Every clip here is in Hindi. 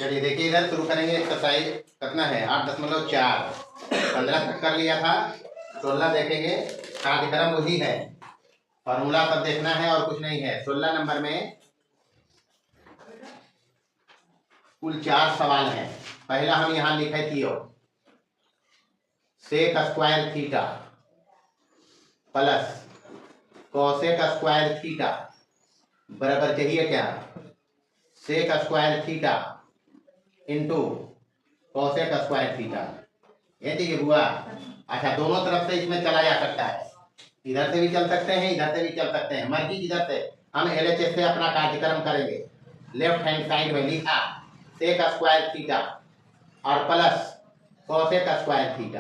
चलिए देखिए, इधर शुरू करेंगे। एक्सरसाइज कितना है? 8.4। 15 तक कर लिया था। 16 देखेंगे। कार्यक्रम वही है, फॉर्मूला सब देखना है और कुछ नहीं है। 16 नंबर में कुल 4 सवाल हैं। पहला हम यहाँ लिखे थियो, sec square theta plus cosec square theta बराबर चाहिए क्या? Sec square theta into cosec square theta. ये चाहिए हुआ। अच्छा, दोनों तरफ से इसमें चला जा सकता है, इधर से भी चल सकते हैं, इधर से भी चल सकते हैं, मर्जी इधर से। हम LHS से अपना कार्यक्रम करेंगे। लेफ्ट हैंड साइड में लिखा सेक स्क्वायर थीटा और प्लस कोसेक स्क्वायर थीटा।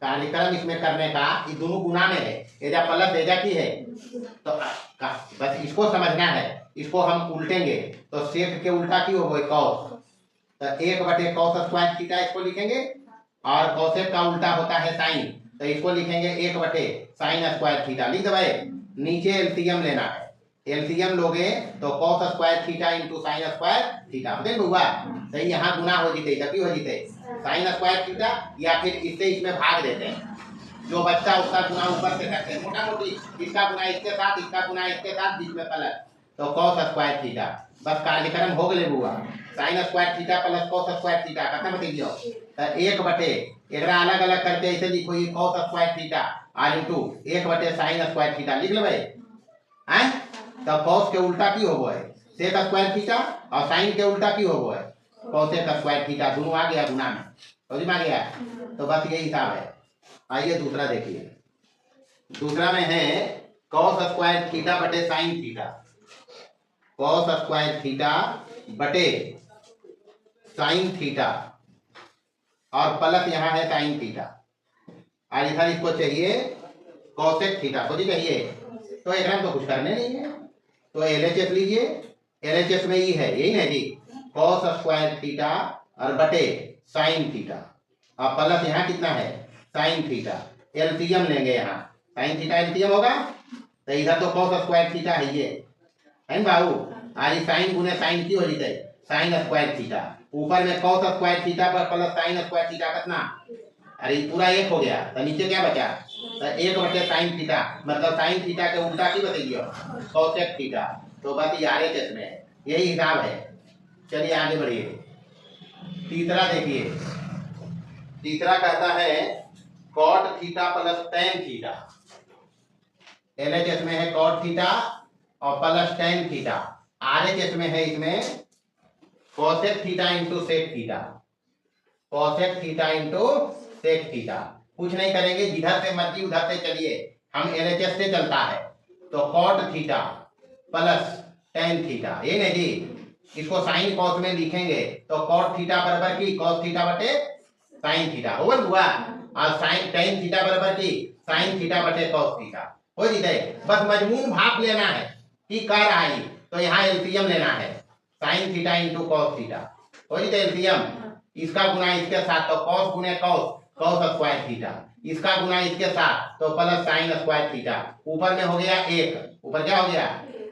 कार्यक्रम इसमें करने का ये दोनों गुना में है, एजा प्लस एजा की है, तो बस इसको समझना है। इसको हम उल्टेंगे तो सेक के उल्टा की होगा कॉस, तो 1/cos स्क्वायर थीटा इसको लिखेंगे, और कोसेक का उल्टा होता है साइन, तो इसको लिखेंगे 1/sin स्क्वायर थीटा। लिख दबाए। नीचे एलसीएम लेना है, एलसीएम लोगे तो cos square theta into sine square theta देख हुआ। तो यहाँ गुना हो जीते, तभी हो जीते साइन स्क्वायर थीटा, या फिर इससे इसमें भाग देते हैं, जो बच्चा उसका गुना ऊपर से करते हैं। मोटा मोटी इसका गुना इसके साथ, इसका गुना इसके साथ, बीच में प्लस, तो cos स्क्वायर थीटा। बस कार्यक्रम हो गए हुआ। Sign square theta plus cos square theta खत्म हो गया। तो 1/, अलग अलग करके ऐसे लिखो, ये cos स्क्वायर थीटा और इंटू 1/sin स्क्वायर थीटा लिख लो भाई। हैं? तो cos के उल्टा की होगो है सेक स्क्वायर थीटा, और sin के उल्टा की होगो है कोसेक स्क्वायर थीटा। दोनों आ गया गुना में, समझ में आ गया? तो बस यही हिसाब है। आइए दूसरा देखिए। दूसरा में है cos स्क्वायर थीटा बटे sine theta. cos square theta बटे साइन थीटा, और प्लस यहाँ है साइन थीटा, और इधर इसको चाहिए कोसेक थीटा को चाहिए। तो एकदम तो कुछ करने नहीं है, तो LHS लीजिए। LHS में ये है, यही ना जी, cos स्क्वायर थीटा और बटे साइन थीटा, और प्लस यहाँ कितना है साइन थीटा। एलसीएम लेंगे, यहाँ साइन थीटा एलसीएम होगा, तो इधर तो cos स्क्वायर थीटा है ये, है ना बाबू। आज साइन गुने साइन की हो जाए साइन स्क्वायर थीटा, ऊपर में cos स्क्वायर थीटा पर प्लस साइन स्क्वायर थीटा कितना, अरे पूरा 1 हो गया। तो नीचे क्या बचा? तो 1/sin थीटा, मतलब साइन थीटा के उल्टा की बताइए कोसेक थीटा। तो बस ये RHS में है, यही हिसाब है। चलिए आगे बढ़िए। तीसरा देखिए। तीसरा कहता है cot theta plus tan theta. LHS में है cot थीटा और प्लस tan थीटा। RHS में है इसमें cosec theta into sec theta. Cosec theta into sec theta. कुछ नहीं करेंगे, जिधर से मर्जी उधर से चलिए, हम LHS से चलता है। तो cot theta plus tan theta, ये नहीं जी, इसको साइन कॉस में लिखेंगे तो cot थीटा बराबर की cos थीटा बटे साइन थीटा हो हुआ, और साइन tan थीटा बराबर की साइन थीटा बटे cos थीटा हो जीते। बस मजमून भाग लेना है कि कर रहा है, तो यहाँ एलसीएम लेना है, sine theta into cos theta हो जीते एलसीएम। इसका गुना इसके साथ, तो cos गुने cos स्क्वायर थीटा, इसका गुना इसके साथ, तो प्लस साइन स्क्वायर थीटा। ऊपर में हो गया 1, ऊपर क्या हो गया,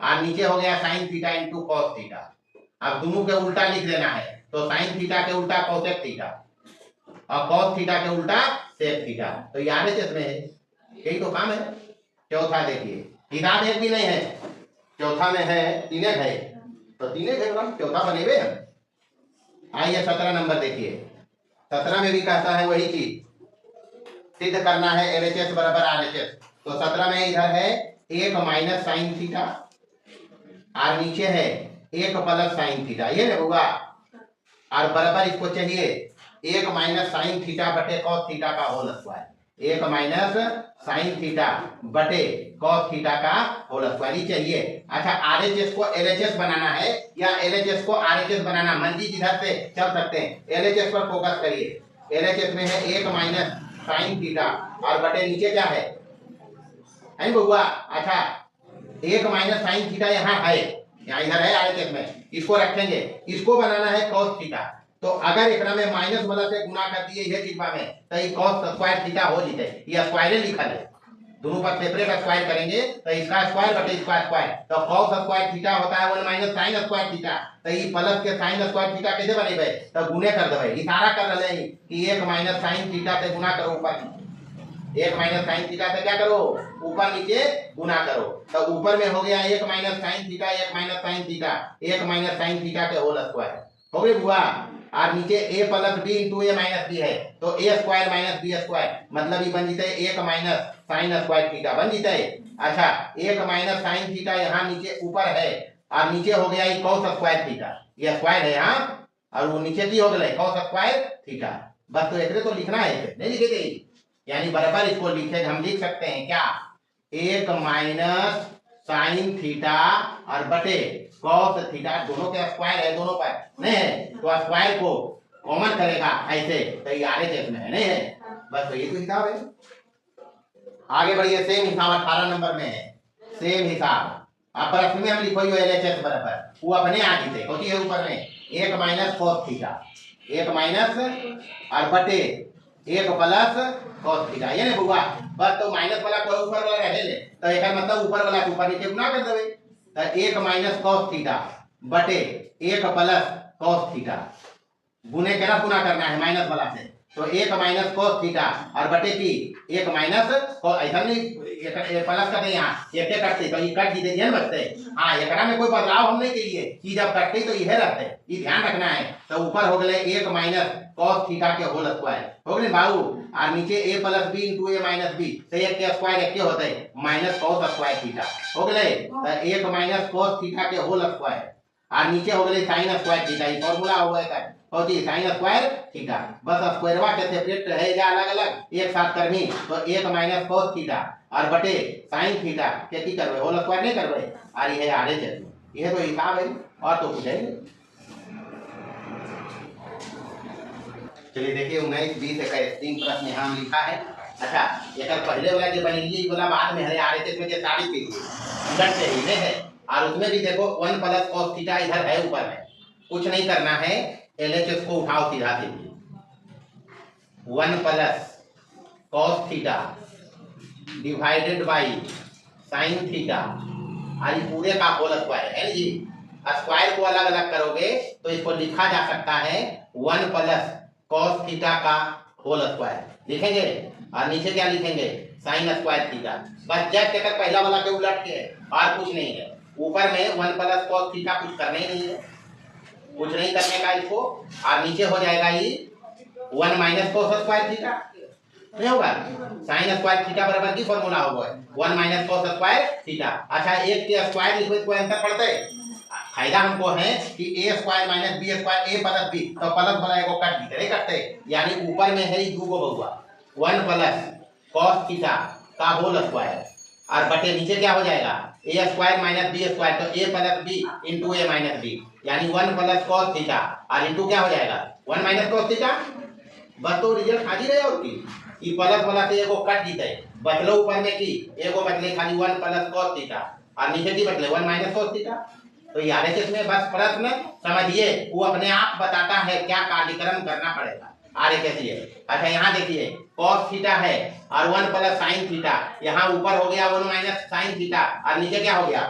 और नीचे हो गया sine theta into cos theta. अब दोनों के उल्टा लिख देना है, तो साइन थीटा के उल्टा कोसेक थीटा और cos थीटा के उल्टा सेक थीटा। तो ये RHS में है, यही तो काम है। चौथा देखिए, हिसाब एक भी नहीं है, चौथा में है तीनेक है, तो तीनेक है चौथा बनेबे हम। आइए 17 नंबर देखिए। 17 में भी कहता है वही चीज, सिद्ध करना है LHS बराबर RHS। तो 17 में इधर है 1 - साइन थीटा, और नीचे है 1 प्लस साइन थीटा, ये ना होगा, और बराबर इसको चाहिए 1 - साइन थीटा बटे cos थीटा का होल स्क्वायर। 1 - साइन थीटा बटे cos थीटा का होल स्क्वायर चाहिए। अच्छा, RHS को LHS बनाना है या LHS को RHS बनाना, मर्जी जिधर से चल सकते हैं। LHS पर फोकस करिए। LHS में है 1 - साइन थीटा और बटे नीचे क्या है बउआ। अच्छा, 1 - साइन थीटा यहाँ है, यहाँ इधर है RHS में, इसको रखेंगे। इसको बनाना है cos थीटा, तो अगर एकरा में माइनस वाला से गुना कर दिए ये चीज में, तो ये cos स्क्वायर थीटा हो जाए, ये स्क्वायर लिखल है, दोनों पर सेपरेट स्क्वायर करेंगे तो इसका स्क्वायर बटे इसका स्क्वायर, तो cos स्क्वायर थीटा होता है 1 माइनस साइन स्क्वायर थीटा, तो ये प्लस के साइन स्क्वायर थीटा कैसे बनेबे, तो गुणे कर देबे, इशारा कर रहे हैं कि 1 माइनस साइन थीटा से गुणा करो ऊपर, 1 माइनस साइन थीटा से क्या करो, ऊपर नीचे गुना करो, तो ऊपर में हो गया 1 minus sine theta, 1 minus sine theta, 1 minus sine theta के होल स्क्वायर हो गई बुआ, और नीचे a plus B into A minus B है, तो a square minus B square, मतलब ये बन जीते 1 माइनस साइन स्क्वायर थीटा बन जीते। अच्छा 1 माइनस साइन थीटा यहाँ नीचे ऊपर है, और नीचे हो गया ये cos स्क्वायर थीटा, ये स्क्वायर है यहाँ, और वो नीचे की हो गया cos स्क्वायर थीटा, बस तो इतने तो लिखना है, नहीं लिखे थे, यानी बराबर इसको लिखे हम लिख सकते हैं क्या, 1 माइनस साइन थीटा और बटे cos थीटा, दोनों के स्क्वायर है दोनों पर नहीं है, तो स्क्वायर को कॉमन करेगा ऐसे, तो ये आगे केस में है नहीं है, बस तो ये तो हिसाब है। आगे बढ़िए, सेम हिसाब 18 नंबर में है, सेम हिसाब, अब प्रश्न में हम लिखो LHS बराबर वो अपने आगे थे क्योंकि है ऊपर में 1 माइनस cos थीटा, 1 माइनस और बटे 1 प्लस cos थीटा, ये नहीं हुआ, बस तो माइनस वाला कोई ऊपर वाला रहे ले, तो एक मतलब ऊपर वाला ऊपर नीचे गुना कर देवे, तो 1 माइनस cos थीटा बटे 1 प्लस cos थीटा, गुने केना गुना करना है माइनस वाला से, तो 1 माइनस cos थीटा और बटे की 1 माइनस ऐसा नहीं प्लस करते यहाँ एक कटते तो ये कट जीते ध्यान बचते, हाँ एकरा में कोई बदलाव हम नहीं करिए कि जब कटते तो यह रहते, ये ध्यान रखना है, तो ऊपर हो गए 1 माइनस cos थीटा के होल स्क्वायर हो गए बाबू, और नीचे a plus B into A minus B, तो एक के स्क्वायर एक के होते माइनस cos स्क्वायर थीटा हो गए, तो 1 माइनस cos थीटा के होल स्क्वायर, और नीचे हो गए साइन स्क्वायर थीटा, ये फार्मूला हो गया होती साइन स्क्वायर थीटा, बस स्क्वायरवा के सेपरेट रहेगा अलग अलग एक साथ करनी, तो 1 माइनस cos थीटा और बटे साइन थीटा के की करबे होल स्क्वायर नहीं करबे, और ये आगे चलिए, ये तो हिसाब है और तो कुछ है। चलिए देखिए 19 20 21 तीन प्रश्न यहाँ लिखा है। अच्छा एक पहले वाला जो बनेगी वाला बाद में है, आगे में जो तारीफ की उलट से ही है, और उसमें भी देखो 1 प्लस cos थीटा इधर है ऊपर में, कुछ नहीं करना है, LHS को उठाओ सीधा सीधी, 1 plus cos theta divided by sine theta, और पूरे का होल स्क्वायर है जी, स्क्वायर को अलग अलग करोगे तो इसको लिखा जा सकता है 1 प्लस cos थीटा का होल स्क्वायर लिखेंगे, और नीचे क्या लिखेंगे साइन स्क्वायर थीटा, बस जब तक पहला वाला के उलट के है और कुछ नहीं है, ऊपर में 1 प्लस cos थीटा कुछ करना ही नहीं है, कुछ नहीं करने का इसको, और नीचे हो जाएगा ये 1 माइनस cos स्क्वायर थीटा नहीं होगा, साइन स्क्वायर थीटा बराबर की फॉर्मूला होगा 1 माइनस cos स्क्वायर थीटा। अच्छा एक के स्क्वायर लिखो तो आंसर पड़ता है, फायदा हमको है कि a square minus b square a plus b, तो प्लस वाला एगो कट दीजिए करते, यानी ऊपर में है दो गो बहुआ 1 प्लस cos थीटा का होल स्क्वायर, और बटे नीचे क्या हो जाएगा a square minus b square, तो a plus b into a minus b, यानी 1 प्लस cos थीटा और इंटू क्या हो जाएगा 1 माइनस cos थीटा, बस तो रिजल्ट हाजिर है, और की ई प्लस वाला से एगो कट जीते, बचलो ऊपर में की एगो बचले खाली 1 प्लस cos थीटा, और नीचे की बचले 1 माइनस cos थीटा, तो यार इसमें बस प्रश्न समझिए वो अपने आप बताता है क्या कार्यक्रम करना पड़ेगा, आगे कैसी है। अच्छा यहाँ देखिए cos थीटा है और 1 प्लस साइन थीटा, यहाँ ऊपर हो गया 1 माइनस साइन थीटा, और नीचे क्या हो गया,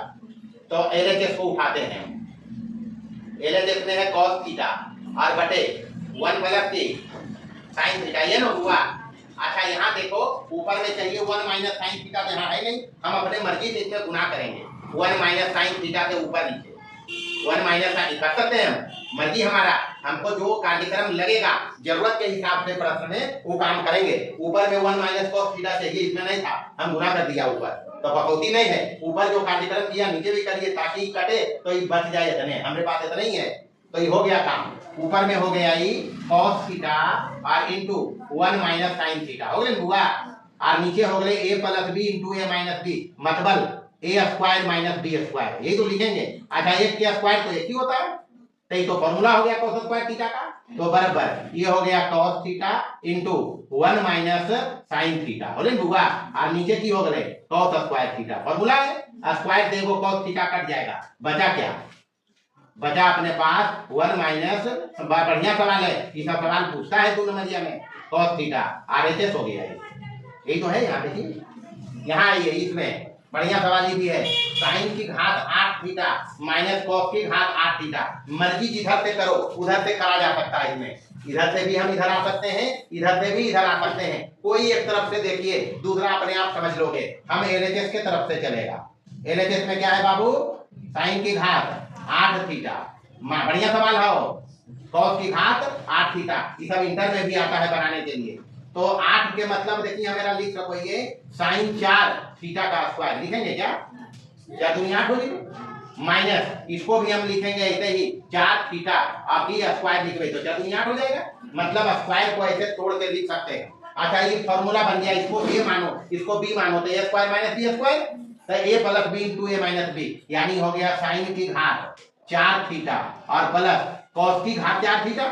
तो LHS को उठाते हैं, LHS में है cos थीटा और बटे 1 प्लस साइन थीटा, ये ना हुआ। अच्छा यहाँ देखो ऊपर में चाहिए 1 माइनस साइन थीटा, तो यहाँ है नहीं, हम अपने मर्जी से इसमें गुना करेंगे 1 माइनस साइन थीटा के ऊपर नीचे 1 माइनस साइन कर सकते हैं हम, मर्जी हमारा, हमको जो कार्यक्रम लगेगा जरूरत के हिसाब से प्रश्न में वो काम करेंगे। ऊपर में 1 माइनस cos थीटा चाहिए, इसमें नहीं था, हम गुना कर दिया ऊपर, तो कटौती नहीं है, ऊपर जो कार्यक्रम किया नीचे भी करिए ताकि कटे तो ये बच जाए, इतने हमारे पास इतना ही है, तो ये हो गया काम, ऊपर में हो गया ये cos थीटा और इंटू 1 माइनस साइन थीटा हो गया हुआ, और नीचे हो गए a plus B into A minus B, मतलब a square minus B square, यही तो लिखेंगे। अच्छा एक के स्क्वायर तो एक ही होता है, तो ये तो फॉर्मूला हो गया cos स्क्वायर थीटा का, तो बराबर ये हो गया cos theta into 1 minus sine theta हो गया हुआ, और नीचे की हो गए cos स्क्वायर थीटा, फॉर्मूला है, स्क्वायर से वो cos थीटा कट जाएगा, बचा क्या, बचा अपने पास 1 माइनस, बढ़िया सवाल है, ये सब सवाल पूछता है 2 नंबरिया में, cos थीटा RHS हो गया है, यही तो है यहाँ देखिए। यहाँ आइए, इसमें बढ़िया सवाल ये भी है, साइन की घात 8 थीटा माइनस कॉस की घात 8 थीटा। मर्जी जिधर से करो उधर से करा जा सकता है। इसमें इधर से भी हम इधर आ सकते हैं, इधर से भी इधर आ सकते हैं, कोई एक तरफ से देखिए, दूसरा अपने आप समझ लोगे। हम एलएचएस के तरफ से चलेगा। एलएचएस में क्या है बाबू, साइन की घात 8 थीटा, बढ़िया सवाल है, कॉस की घात 8 थीटा, ये सब इंटर में भी आता है बनाने के लिए। तो 8 के मतलब देखिए मेरा लिख रखो, ये साइन 4 थीटा का स्क्वायर लिखेंगे क्या, क्या दुनिया 8 होगी, माइनस इसको भी हम लिखेंगे ऐसे ही 4 थीटा, आपकी स्क्वायर लिखवे तो क्या दुनिया 8 हो जाएगा। मतलब स्क्वायर को ऐसे तोड़ के लिख सकते हैं। अच्छा ये फॉर्मूला बन गया, इसको ए मानो इसको बी मानो, तो A square minus B square, तो ए plus B into A minus B, यानी हो गया साइन की घात 4 थीटा और प्लस कॉस की घात 4 थीटा,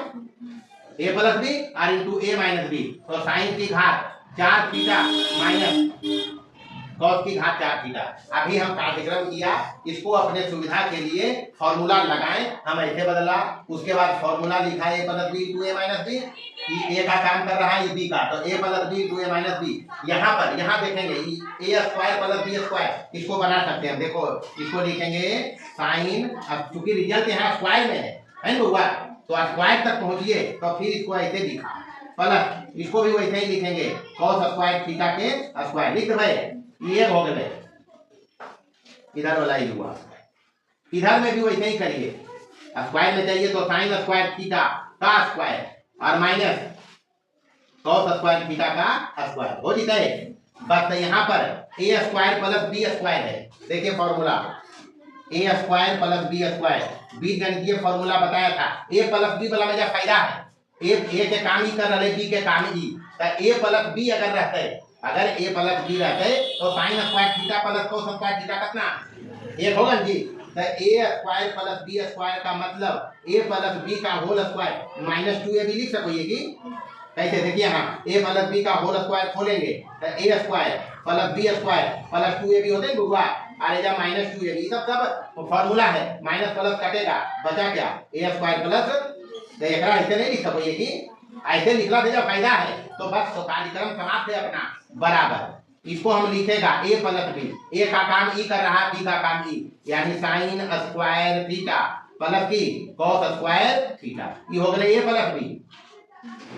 ए प्लस बी और इंटू ए माइनस बी, तो साइन की घात 4 थीटा माइनस कॉस की घात 4 थीटा। अभी हम पाठ्यक्रम किया, इसको अपने सुविधा के लिए फॉर्मूला लगाएं, हम ऐसे बदला, उसके बाद फॉर्मूला लिखा ए plus B into A minus B, ए का काम कर रहा है बी का, तो ए plus B into A minus B. यहाँ पर यहाँ देखेंगे ए स्क्वायर प्लस बी स्क्वायर, इसको बना सकते हैं। देखो इसको लिखेंगे साइन, अब चूंकि रिजल्ट यहाँ स्क्वायर में है ना, तो स्क्वायर तक पहुंचिए, तो फिर इसको ऐसे लिखा, प्लस इसको भी वैसे ही लिखेंगे कॉस स्क्वायर थीटा के स्क्वायर, लिख भाई ये हो गए, इधर वाला ही हुआ, इधर में भी वैसे ही करिए, स्क्वायर में चाहिए तो साइन स्क्वायर थीटा का स्क्वायर और माइनस कॉस स्क्वायर थीटा का स्क्वायर हो जाता है। बस यहाँ पर A square plus B square है, देखिए formula A square plus B square, बी गणितीय फॉर्मूला बताया था। ए प्लस बी वाला में फायदा है, ए के काम ही कर रहे, बी के काम ही, तो ए प्लस बी अगर रहते, अगर ए प्लस बी रहते तो sine square theta plus cos square theta कितना एक होगा जी, तो A square plus B square का मतलब ए प्लस बी का होल स्क्वायर माइनस 2 ए भी लिख सकोगे कि कैसे, देखिए यहाँ ए प्लस बी का होल स्क्वायर खोलेंगे तो A square plus B square plus 2 A भी होते हैं गुरुआ, अरे जब माइनस 2 ए भी सब फॉर्मूला है, माइनस प्लस कटेगा, बचा क्या ए स्क्वायर प्लस, तो एक ऐसे नहीं लिख सकोगे कि ऐसे लिखना से जब फायदा है, तो बस तो कार्यक्रम समाप्त है अपना बराबर। इसको हम लिखेगा ए प्लस बी, ए का काम ई कर रहा है, बी का काम ई, यानी साइन स्क्वायर थीटा प्लस की कॉस स्क्वायर थीटा, ये हो गया ए plus B,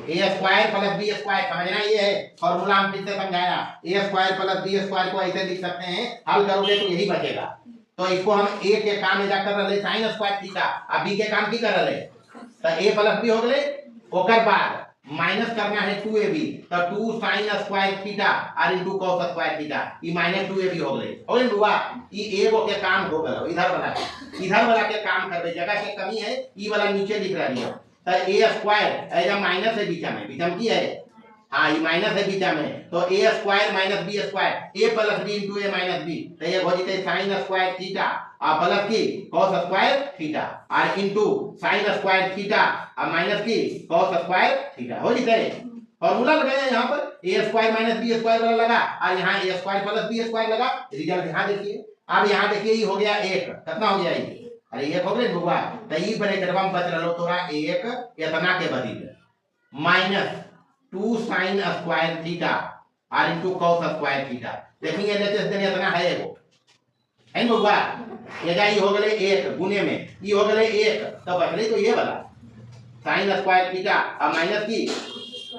A square plus B square, समझना ये है फॉर्मूला हम फिर से समझाया, ए स्क्वायर प्लस बी स्क्वायर को ऐसे लिख सकते हैं, हल करोगे तो यही बचेगा। तो इसको हम ए के काम में जाकर रहे साइन स्क्वायर थीटा, अब बी के काम की कर रहे, तो ए प्लस बी हो गए, ओकर बाद माइनस करना है 2ab, तो 2 साइन स्क्वायर थीटा और इनटू कॉस स्क्वायर थीटा, ये माइनस 2ab हो गए, हो गए बुआ, ये एगो के काम हो गए, इधर वाला के काम करबे, जगह के कमी है, ई वाला नीचे लिख रही है, तो ए स्क्वायर एजा माइनस है बीच में की है, हाँ ये माइनस है बीच में, तो A square minus B square, A plus B into A minus B, तो ये हो जाते साइन स्क्वायर थीटा और प्लस की कॉस स्क्वायर थीटा और इंटू साइन स्क्वायर थीटा और माइनस की कॉस स्क्वायर थीटा हो जाते। फॉर्मूला लगाया यहाँ पर A square minus B square वाला लगा और यहाँ ए स्क्वायर प्लस बी स्क्वायर लगा, रिजल्ट यहाँ देखिए। अब यहाँ देखिए ये हो गया 1, कितना हो गया ये, अरे ये हो गया बुआ, तो ये ब्रैकेट में बच रहा तोरा 1 इतना के बदले माइनस 2 साइन स्क्वायर थीटा और इनटू कॉस स्क्वायर थीटा, देखिए एलएचएस देने इतना है वो है बुआ, ये हो गए 1 गुने में, ये हो गए 1, तो बच रही तो ये वाला साइन स्क्वायर थीटा और माइनस की,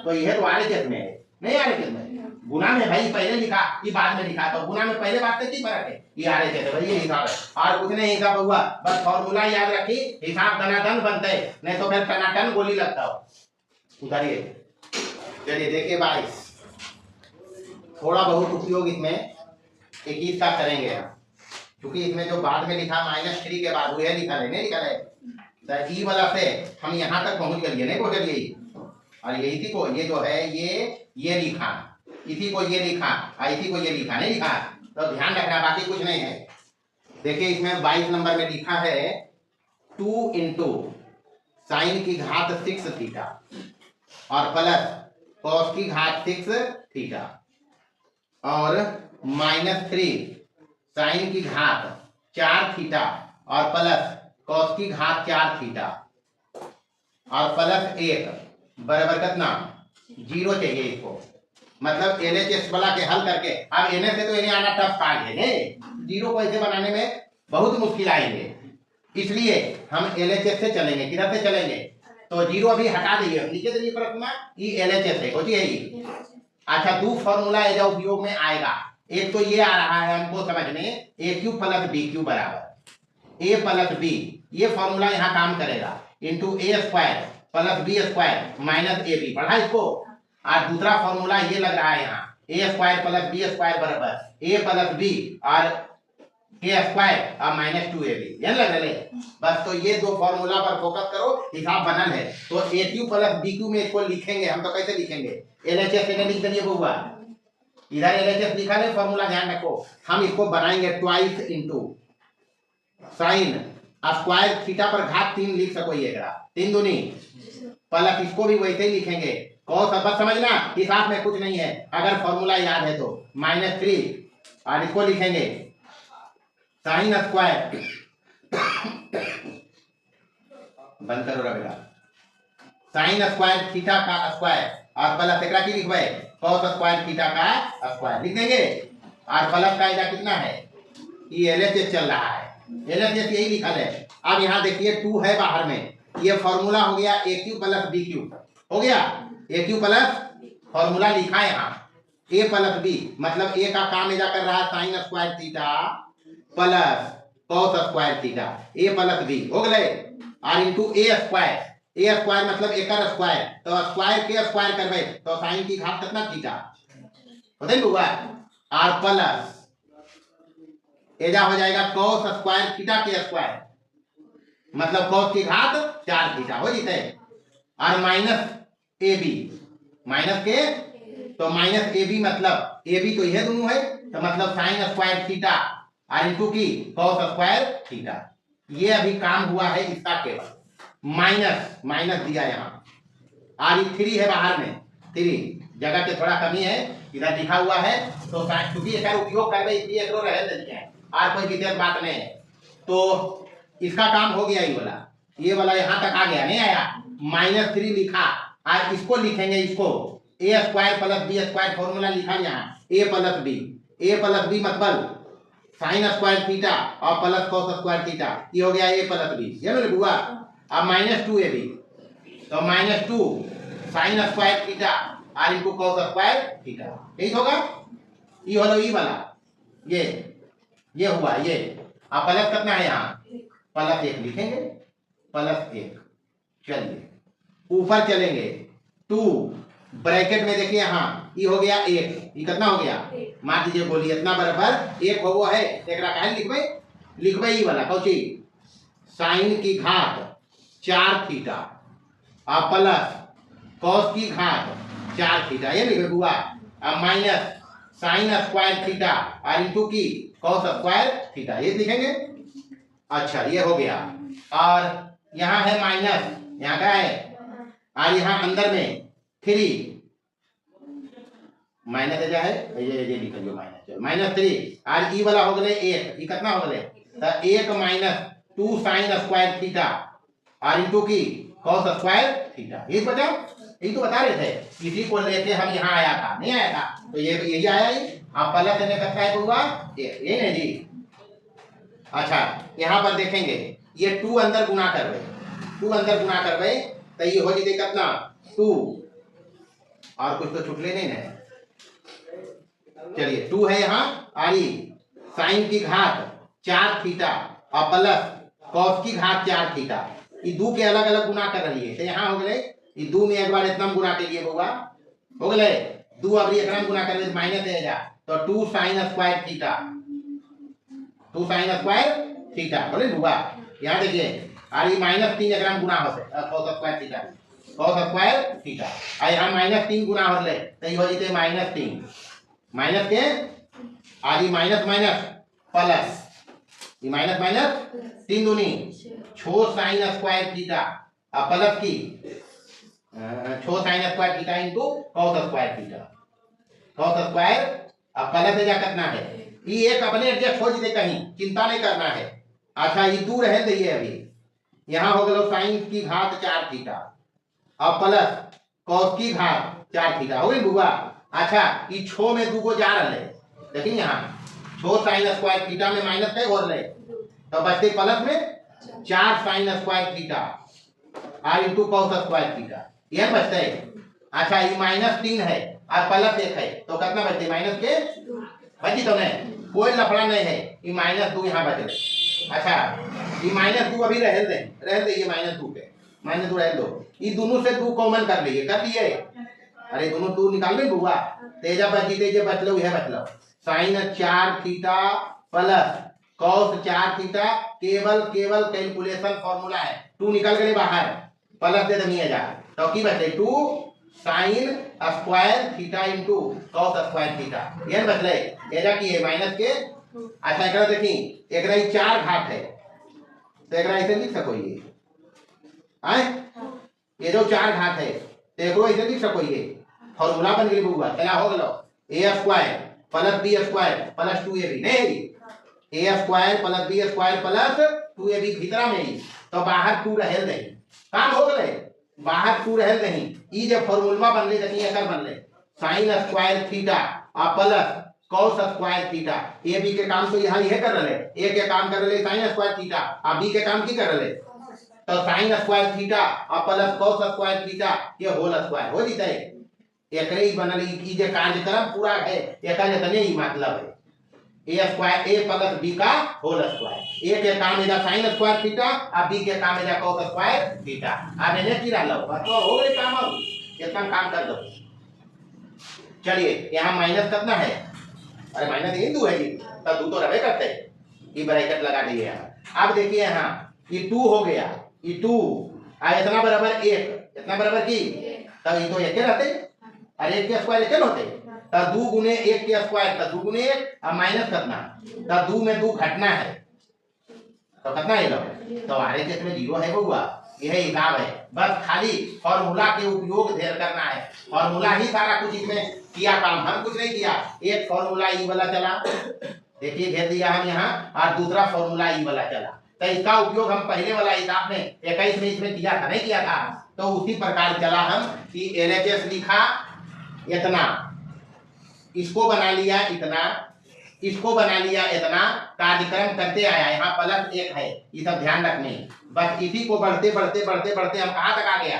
तो ये तो आरएचएस में है, नहीं आरएचएस में गुना में भाई पहले लिखा, ये बाद में लिखा, तो गुना में पहले बात से की फर्क है, ये आरएचएस है भाई, ये हिसाब है और कुछ नहीं हिसाब हुआ, बस फॉर्मूला याद रखी, हिसाब टनाटन बनते हैं, नहीं तो फिर टनाटन गोली लगता हो। उतारिए, चलिए देखिए 22, थोड़ा बहुत उपयोग इसमें 21 का करेंगे हम, क्योंकि इसमें जो बाद में लिखा -3 के बाद वो लिखा है, नहीं लिखा है, तो ई वाला से हम यहाँ तक पहुँच गए, नहीं पहुँच गए, और ये इसी को ये जो है ये लिखा, इसी को ये लिखा और इसी को ये लिखा, नहीं लिखा, तो ध्यान रखना, बाकी कुछ नहीं है। देखिए इसमें 22 नंबर में लिखा है 2 इंटू साइन की घात 6 थीटा और प्लस कॉस की घात 6 थीटा और -3 साइन की घात 4 थीटा और प्लस कॉस की घात 4 थीटा और प्लस 1 बराबर कितना 0 चाहिए इसको, मतलब LHS वाला के हल करके, अब इन्हें से तो इन्हें आना टफ कार्ड है ने, जीरो को ऐसे बनाने में बहुत मुश्किल आएंगे, इसलिए हम LHS से चलेंगे। किधर से चलेंगे? तो जीरो अभी हटा दिए, नीचे देखिए प्रश्न में ये LHS है, कौन है ये? अच्छा, दो फॉर्मूला ये जो उपयोग में आएगा, एक तो ये आ रहा है हमको समझने, AQ प्लस BQ बराबर A प्लस B, ये फॉर्मूला यहाँ काम करेगा, into A square plus B square minus AB, पढ़ा इसको। और दूसरा फॉर्मूला ये लग रहा है यहाँ, A square plus B square बराबर A प्लस B और K स्क्वायर और माइनस 2AB, ये लग रहा है बस। तो ये दो फॉर्मूला पर फोकस करो, हिसाब बनल है। तो AQ प्लस BQ में इसको लिखेंगे हम, तो कैसे लिखेंगे? LHS से लिख देंगे बउआ, इधर LHS लिखा है, फॉर्मूला ध्यान रखो। हम इसको बनाएंगे twice into sine square theta पर घात 3 लिख सकोइएगा, 3 दूनी प्लस, इसको भी वैसे ही लिखेंगे कॉस, बस समझना हिसाब में कुछ नहीं है, अगर फॉर्मूला याद है तो -3 और इसको लिखेंगे साइन स्क्वायर, बंद करो रे बेटा, साइन स्क्वायर थीटा का स्क्वायर और प्लस एकरा की लिखबे कॉस स्क्वायर थीटा का स्क्वायर लिख देंगे। और प्लस का इधर कितना है, ये LHS चल रहा है, LHS यही लिखा है। अब यहाँ देखिए 2 है बाहर में, ये फॉर्मूला हो गया AQ प्लस BQ, हो गया AQ प्लस, फॉर्मूला लिखा है यहाँ A प्लस B, मतलब A का काम इधर कर रहा है sine square theta plus cos square theta, A plus B हो गए, और इंटू A स्क्वायर मतलब एकर स्क्वायर, तो स्क्वायर के स्क्वायर करबे तो साइन की घात कितना थीटा होते हुआ, और प्लस एजा हो जाएगा cos स्क्वायर थीटा के स्क्वायर, मतलब cos की घात 4 थीटा हो जीते, और माइनस AB, माइनस के तो माइनस AB, मतलब AB तो यह दोनों है, तो मतलब साइन स्क्वायर थीटा और इंटू की cos स्क्वायर थीटा। ये अभी काम हुआ है इसका केवल, माइनस दिया यहाँ, और 3 है बाहर में, 3 जगह के थोड़ा कमी है, इधर लिखा हुआ है, तो क्योंकि इसका उपयोग करबे इसलिए एकरो रह देते हैं, और कोई विशेष बात नहीं है। तो इसका काम हो गया, ये वाला यहाँ तक आ गया, नहीं आया, -3 लिखा, और इसको लिखेंगे, इसको A square plus B square, formula लिखा यहाँ A प्लस B मतलब साइन स्क्वायर थीटा और प्लस कॉस स्क्वायर थीटा, ये हो गया A प्लस B, ये ना हुआ। अब -2AB, तो -2 साइन स्क्वायर थीटा और इनको कॉस स्क्वायर थीटा, यही होगा, ये होलो ई वाला, ये हुआ ये। अब प्लस कितना है यहाँ, +1 लिखेंगे, +1, चलिए ऊपर चलेंगे, 2 ब्रैकेट में देखिए यहाँ, ये हो गया 1, ये कितना हो गया, मान लीजिए बोलिए इतना बराबर 1 हो वो है, एकरा काहे लिखबे ई वाला कौची, साइन की घात 4 थीटा और प्लस कॉस की घात 4 थीटा, ये लिखे हुआ, अब माइनस साइन स्क्वायर थीटा और इंटू की कॉस स्क्वायर थीटा, ये लिखेंगे। अच्छा, ये हो गया, और यहाँ है माइनस, यहाँ क्या है, और यहाँ अंदर में 3 माइनस है, ये लिखिए -3, और ई वाला हो गए 1, ये कितना हो गए, तो 1 - 2 साइन स्क्वायर थीटा और इंटू की कॉस स्क्वायर थीटा, ये बचा, यही तो बता रहे थे, इसी को लेके हम यहाँ आया था, नहीं आया था, तो ये यही आया ही, आप प्लस देने का क्या हुआ, ये नहीं जी। अच्छा, यहाँ पर देखेंगे, ये 2 अंदर गुना करबे, 2 अंदर गुना करबे, तो ये हो जाए कितना 2, और कुछ तो छुटले नहीं है, चलिए 2 है यहाँ, और साइन की घात 4 थीटा और प्लस कॉस की घात 4 थीटा, ये 2 के अलग अलग गुना कर रही है, तो यहाँ हो गए, ये 2 में एक बार इतना गुना के लिए होगा, हो गए 2, अब एक गुना कर ले माइनस है, तो 2 sign square theta, 2 sign square theta बोले हुआ, यहाँ देखिए, और ये -3 एक गुना होते cos square theta, cos square theta, और यहाँ -3 गुना हो ले, तो ये हो जाते -3 माइनस के, और ये माइनस प्लस, ये माइनस 3 दूनी 6 साइन स्क्वायर थीटा और प्लस की 6 sign square theta into cos square theta, cos square, अब प्लस है कितना है, ये एक अपने एडजस्ट हो जाते, कहीं चिंता नहीं करना है। अच्छा, ये दूर है, ये अभी यहाँ हो गया साइन की घात 4 थीटा और प्लस कॉस की घात 4 थीटा, हो गई बुआ, अच्छा ई छो में 2 को जा रहे देखिए यहाँ छो साइन स्क्वायर थीटा में माइनस है और ले तो बचते प्लस में 4 साइन स्क्वायर थीटा और इंटू कॉस स्क्वायर थीटा यह बचता है। अच्छा ये -3 है और +1 है तो कितना बचते माइनस के बची तो नहीं कोई लफड़ा नहीं है ये -2 यहाँ बच रहे। अच्छा ये -2 अभी रह दे ये -2 के -2 रह दो ये दोनों से 2 कॉमन कर लिए कर दिए अरे दोनों 2 निकाल ले बुआ तेजा बची तेजे बच लो यह बच लो sine 4 theta plus cos 4 theta केवल कैलकुलेशन फॉर्मूला है 2 निकल गए बाहर प्लस दे दे जा तो की बचे 2 sign square theta into cos square theta ये बचले एजा की है माइनस के। अच्छा एकरा देखी एकरा 4 घात है तो एकरा ऐसे लिख सको ये आए ये जो 4 घात है तो एकरो ऐसे लिख सको ये फार्मूला बन गई बुआ चला हो गलो a square plus b square plus 2ab नहीं a square plus b square plus 2ab भीतरा में ही तो बाहर 2 रहल नहीं काम हो गए बाहर 2 रहल नहीं ई जे फार्मूला बनले देखिए एकर बनले sin स्क्वायर थीटा और plus cos square theta A B के काम तो यहां ये कर रहे ए के काम कर रहे sin स्क्वायर थीटा और बी के काम की कर रहे तो sin स्क्वायर थीटा और प्लस cos स्क्वायर थीटा ये होल स्क्वायर हो जइते एकरे ही बनल ई जे कार्यक्रम पूरा है एकर इतने ही मतलब है a square a plus b का होल स्क्वायर a के काम इधर sin स्क्वायर थीटा और b के काम इधर cos स्क्वायर थीटा अब इन्हें की डाल लो तो हो गए काम अब इतना काम कर दो। चलिए यहाँ माइनस कितना है अरे माइनस हिंदू है जी तब 2 तो रहे करते ये ब्रैकेट लगा दिए यहाँ अब देखिए यहाँ ये 2 हो गया ये 2 इतना बराबर 1 इतना बराबर की तब ये तो एक रहते अरे 1 के स्क्वायर एक होते तब 2 गुने 1 के स्क्वायर तब 2 गुने 1 और माइनस कितना तब 2 में 2 घटना है तो कितना है लो तो हमारे केस में 0 है बुआ यह हिसाब है बस खाली फॉर्मूला के उपयोग ढेर करना है फॉर्मूला ही सारा कुछ इसमें किया काम हम कुछ नहीं किया एक फॉर्मूला ई वाला चला देखिए घेर दिया हम यहाँ और दूसरा फॉर्मूला ई वाला चला तो इसका उपयोग हम पहले वाला हिसाब में 21 में इसमें किया था नहीं किया था तो उसी प्रकार चला हम कि LHS लिखा इतना इसको बना लिया इतना इसको बना लिया इतना कार्यक्रम करते आया यहाँ +1 है ये सब ध्यान रखने बस इसी को बढ़ते बढ़ते बढ़ते बढ़ते हम कहाँ तक आ गया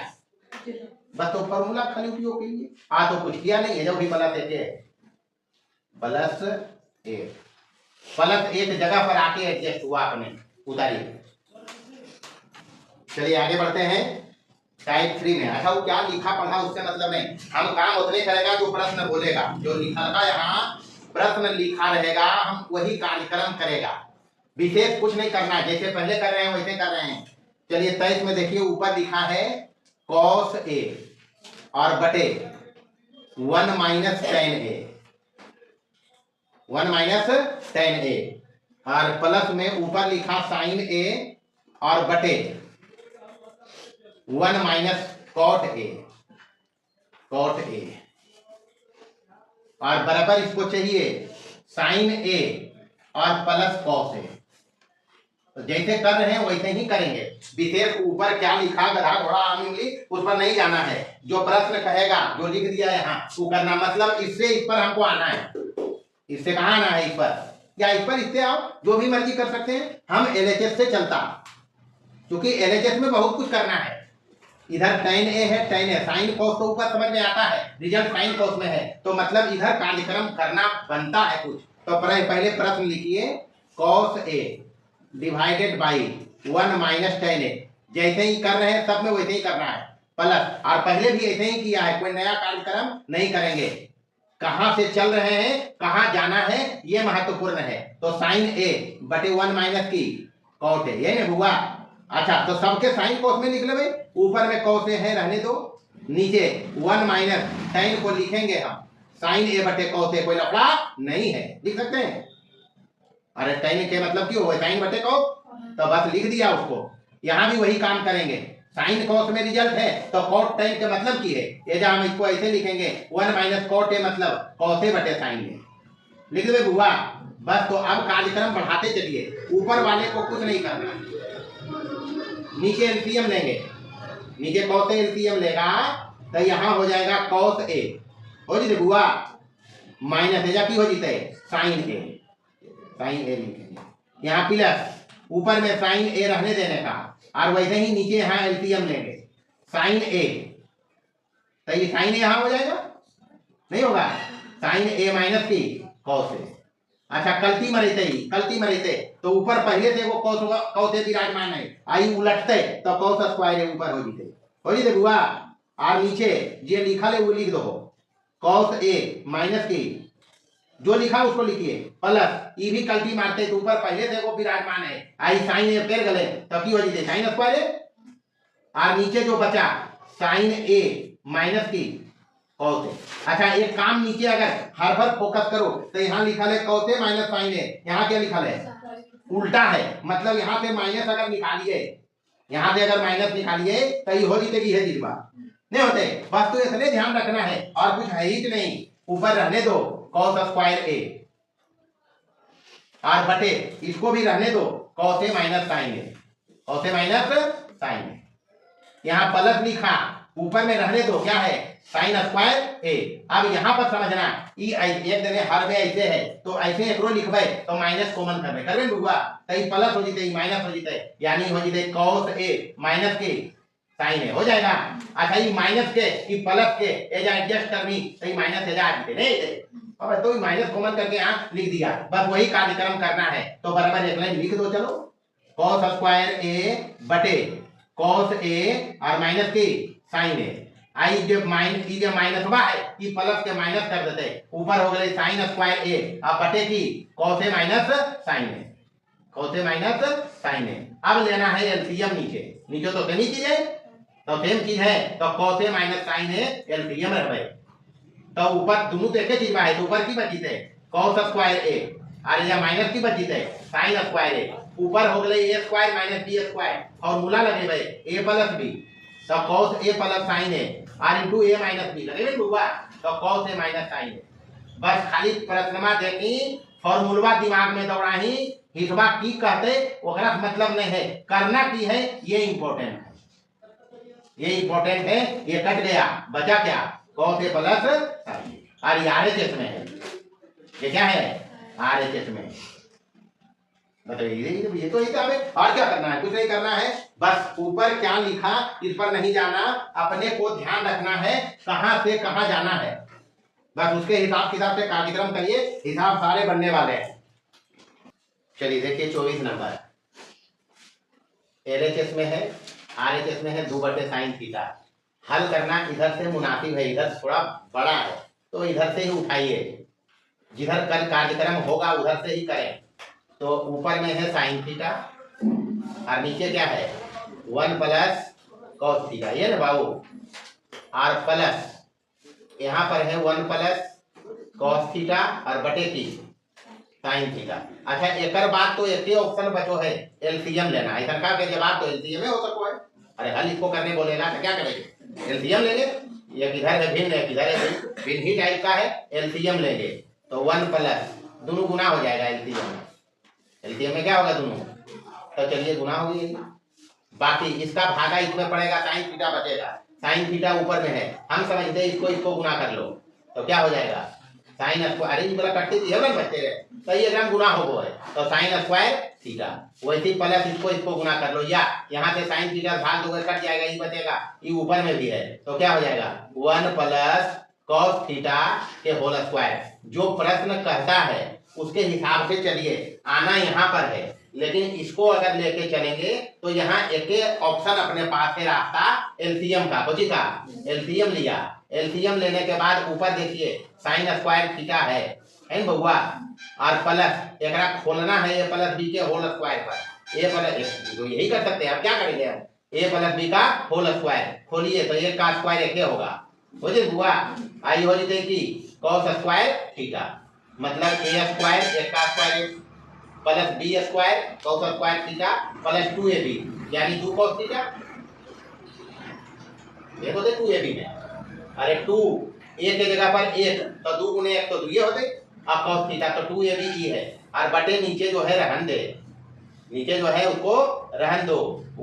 बस तो फॉर्मूला खाली उपयोग के लिए तो कुछ किया नहीं है जो भी +1 है +1 जगह पर आके एडजस्ट हुआ अपने उतारिए। चलिए आगे बढ़ते हैं टाइप 3 में। अच्छा वो क्या लिखा पढ़ा उससे मतलब नहीं हम काम उतने करेगा जो प्रश्न बोलेगा जो लिखा था यहाँ प्रश्न लिखा रहेगा हम वही कार्यक्रम करेगा विशेष कुछ नहीं करना जैसे पहले कर रहे हैं वैसे कर रहे हैं। चलिए 23 में देखिए ऊपर लिखा है cos a और बटे 1 - tan a 1 - tan a और प्लस में ऊपर लिखा sin a और बटे 1 - cot a और बराबर इसको चाहिए sin a और प्लस cos a तो जैसे कर रहे हैं वैसे ही करेंगे विशेष ऊपर क्या लिखा गधा घोड़ा आम इमली उस पर नहीं जाना है जो प्रश्न कहेगा जो लिख दिया है यहाँ वो करना मतलब इससे इस पर हमको आना है इससे कहाँ आना है इस पर या इस पर इससे आओ जो भी मर्जी कर सकते हैं हम LHS से चलता क्योंकि LHS में बहुत कुछ करना है इधर tan a है tan a sin cos तो ऊपर समझ में आता है रिजल्ट sin cos में है तो मतलब इधर कार्यक्रम करना बनता है कुछ तो पहले प्रश्न लिखिए cos a divided by 1 - tan a जैसे ही कर रहे हैं सब में वैसे ही करना है प्लस और पहले भी ऐसे ही किया है कोई नया कार्यक्रम नहीं करेंगे कहां से चल रहे हैं कहां जाना है ये महत्वपूर्ण है तो sin a बटे 1 - की cot a ये नहीं हुआ। अच्छा तो सबके sin cos में निकले भाई ऊपर में cos a है रहने दो नीचे 1 - tan को लिखेंगे हम sin a बटे cos a कोई लफड़ा नहीं है लिख सकते हैं अरे tan के मतलब क्यों हुआ sin बटे cos तो बस लिख दिया उसको यहाँ भी वही काम करेंगे sin cos में रिजल्ट है तो cot tan के मतलब की है ये जब हम इसको ऐसे लिखेंगे 1 - cot a मतलब cos a बटे sin a लिख दे बुआ बस तो अब कार्यक्रम बढ़ाते चलिए ऊपर वाले को कुछ नहीं करना नीचे एलसीएम लेंगे नीचे cos a एलसीएम लेगा तो यहाँ हो जाएगा cos a हो जी बुआ माइनस एजा की हो जीते साइन ए लिखेंगे यहाँ प्लस ऊपर में साइन ए रहने देने का और वैसे ही नीचे यहाँ एलसीएम लेंगे साइन ए तो ये साइन ए यहाँ हो जाएगा नहीं होगा साइन ए माइनस की कॉस ए। अच्छा कल्ती मरते तो ऊपर पहले से वो कॉस होगा कॉस ए विराजमान है आई उलटते तो कॉस स्क्वायर ए ऊपर हो जीते बुआ और नीचे जो लिखा है वो लिख दो कॉस ए माइनस की जो लिखा उसको लिखिए प्लस ई भी कल्टी मारते तो ऊपर पहले से वो विराजमान है आई साइन ए पेर गले तो की हो जीते साइन स्क्वायर ए और नीचे जो बचा साइन ए माइनस की कॉस ए। अच्छा एक काम नीचे अगर हर बार फोकस करो तो यहाँ लिखा है कॉस ए माइनस साइन ए यहाँ क्या लिखा है उल्टा है मतलब यहाँ से माइनस अगर निकालिए यहाँ से अगर माइनस निकालिए तो ये हो जीते की है जीतवा नहीं होते बस तो इसलिए ध्यान रखना है और कुछ है ही नहीं ऊपर रहने दो कॉस स्क्वायर ए और बटे इसको भी रहने दो cos A minus sine A cos A minus sine ए यहाँ प्लस लिखा ऊपर में रहने दो क्या है साइन स्क्वायर ए। अब यहाँ पर समझना ई एक दिन हर में ऐसे है तो ऐसे एकरो लिखबे तो माइनस कॉमन करबे करबे बुआ तो ई प्लस हो जीते माइनस हो जीते यानी हो जीते cos a माइनस के साइन ए हो जाएगा। अच्छा ई माइनस के ई प्लस के एजा एडजस्ट करनी तो ई माइनस एजा आ जीते नहीं अब तो ई माइनस कॉमन करके यहाँ लिख दिया बस वही कार्यक्रम करना है तो बराबर एक लाइन लिख दो चलो cos स्क्वायर a बटे cos a और माइनस की साइन ए आई जब माइनस हुआ है कि प्लस के माइनस कर देते ऊपर हो गए साइन स्क्वायर ए अब बटे की cos ए माइनस साइन ए cos ए माइनस साइन ए। अब लेना है एलसीएम नीचे तो सेम चीज है तो सेम चीज है तो cos A minus sine A LCM रहे तो ऊपर दोनों तो एक ही चीज है तो ऊपर की बची थे cos स्क्वायर ए और ये माइनस की बची थे साइन स्क्वायर ए ऊपर हो गए a square minus B square formula लगे भाई ए प्लस बी तो cos a plus sine a और इनटू ए माइनस बी लगे हुआ तो cos A minus sine a. बस खाली प्रश्नमा देखी फॉर्मूला दिमाग में दौड़ाही हिस्बा की कहते ओकरा मतलब नहीं है करना की है ये इंपॉर्टेंट है ये कट गया बचा क्या cos a plus sine a और ये आरएचएस में है ये क्या है आरएचएस में बताइए ये तो हमें और क्या करना है कुछ नहीं करना है बस ऊपर क्या लिखा इस पर नहीं जाना अपने को ध्यान रखना है कहां से कहां जाना है बस उसके हिसाब से कार्यक्रम करिए हिसाब सारे बनने वाले हैं। चलिए देखिए 24 नंबर एलएचएस में है आरएचएस में है 2/sin थीटा हल करना इधर से मुनासिब है इधर थोड़ा बड़ा है तो इधर से ही उठाइए जिधर कल कार्यक्रम होगा उधर से ही करें तो ऊपर में है साइन थीटा और नीचे क्या है 1 प्लस cos थीटा ये ना बाबू और प्लस यहाँ पर है 1 प्लस cos थीटा और बटे की साइन थीटा। अच्छा एक बात तो एक ही ऑप्शन बचो है एलसीएम लेना ऐसा का के जवाब तो एलसीएम में हो सको है अरे हल इसको करने बोलेगा तो क्या करेंगे एलसीएम लेंगे ये किधर है भिन्न है किधर है भिन्न ही टाइप का है एलसीएम लेंगे तो 1 प्लस दोनों गुना हो जाएगा एलसीएम में क्या होगा दोनों तो चलिए गुना हो गई बाकी इसका भागा इसमें पड़ेगा साइन थीटा बचेगा साइन थीटा ऊपर में है हम समझते हैं इसको गुना कर लो तो क्या हो जाएगा साइन स्क्वायर अरे बोला कटती थी है बच्चे तो ये ग्राम गुना हो गए तो साइन स्क्वायर थीटा वैसे प्लस इसको गुना कर लो या यहाँ से साइन थीटा भाग दोगे कट जाएगा ये बचेगा ये ऊपर में भी है तो क्या हो जाएगा 1 प्लस cos थीटा के होल स्क्वायर। जो प्रश्न कहता है उसके हिसाब से चलिए आना यहाँ पर है लेकिन इसको अगर लेके चलेंगे तो यहाँ एक ऑप्शन अपने पास है रास्ता एलसीएम का कुछ का एलसीएम लिया एलसीएम लेने के बाद ऊपर देखिए साइन स्क्वायर थीटा है बउआ और प्लस एक खोलना है ए प्लस बी के होल स्क्वायर पर ए प्लस यही कर सकते हैं आप क्या करेंगे ए प्लस बी का होल स्क्वायर खोलिए तो एक का स्क्वायर एक होगा हो जाए बुआ आई हो जाते कि cos स्क्वायर थीटा मतलब ए स्क्वायर एक का square plus B square cos square theta plus 2ab यानी 2 cos थीटा ये होते 2ab में अरे 2 एक के जगह पर 1 तो 2 गुने 1 तो 2 ये होते अब cos थीटा तो 2ab ही है और बटे नीचे जो है रहन दे नीचे जो है उसको रहन दो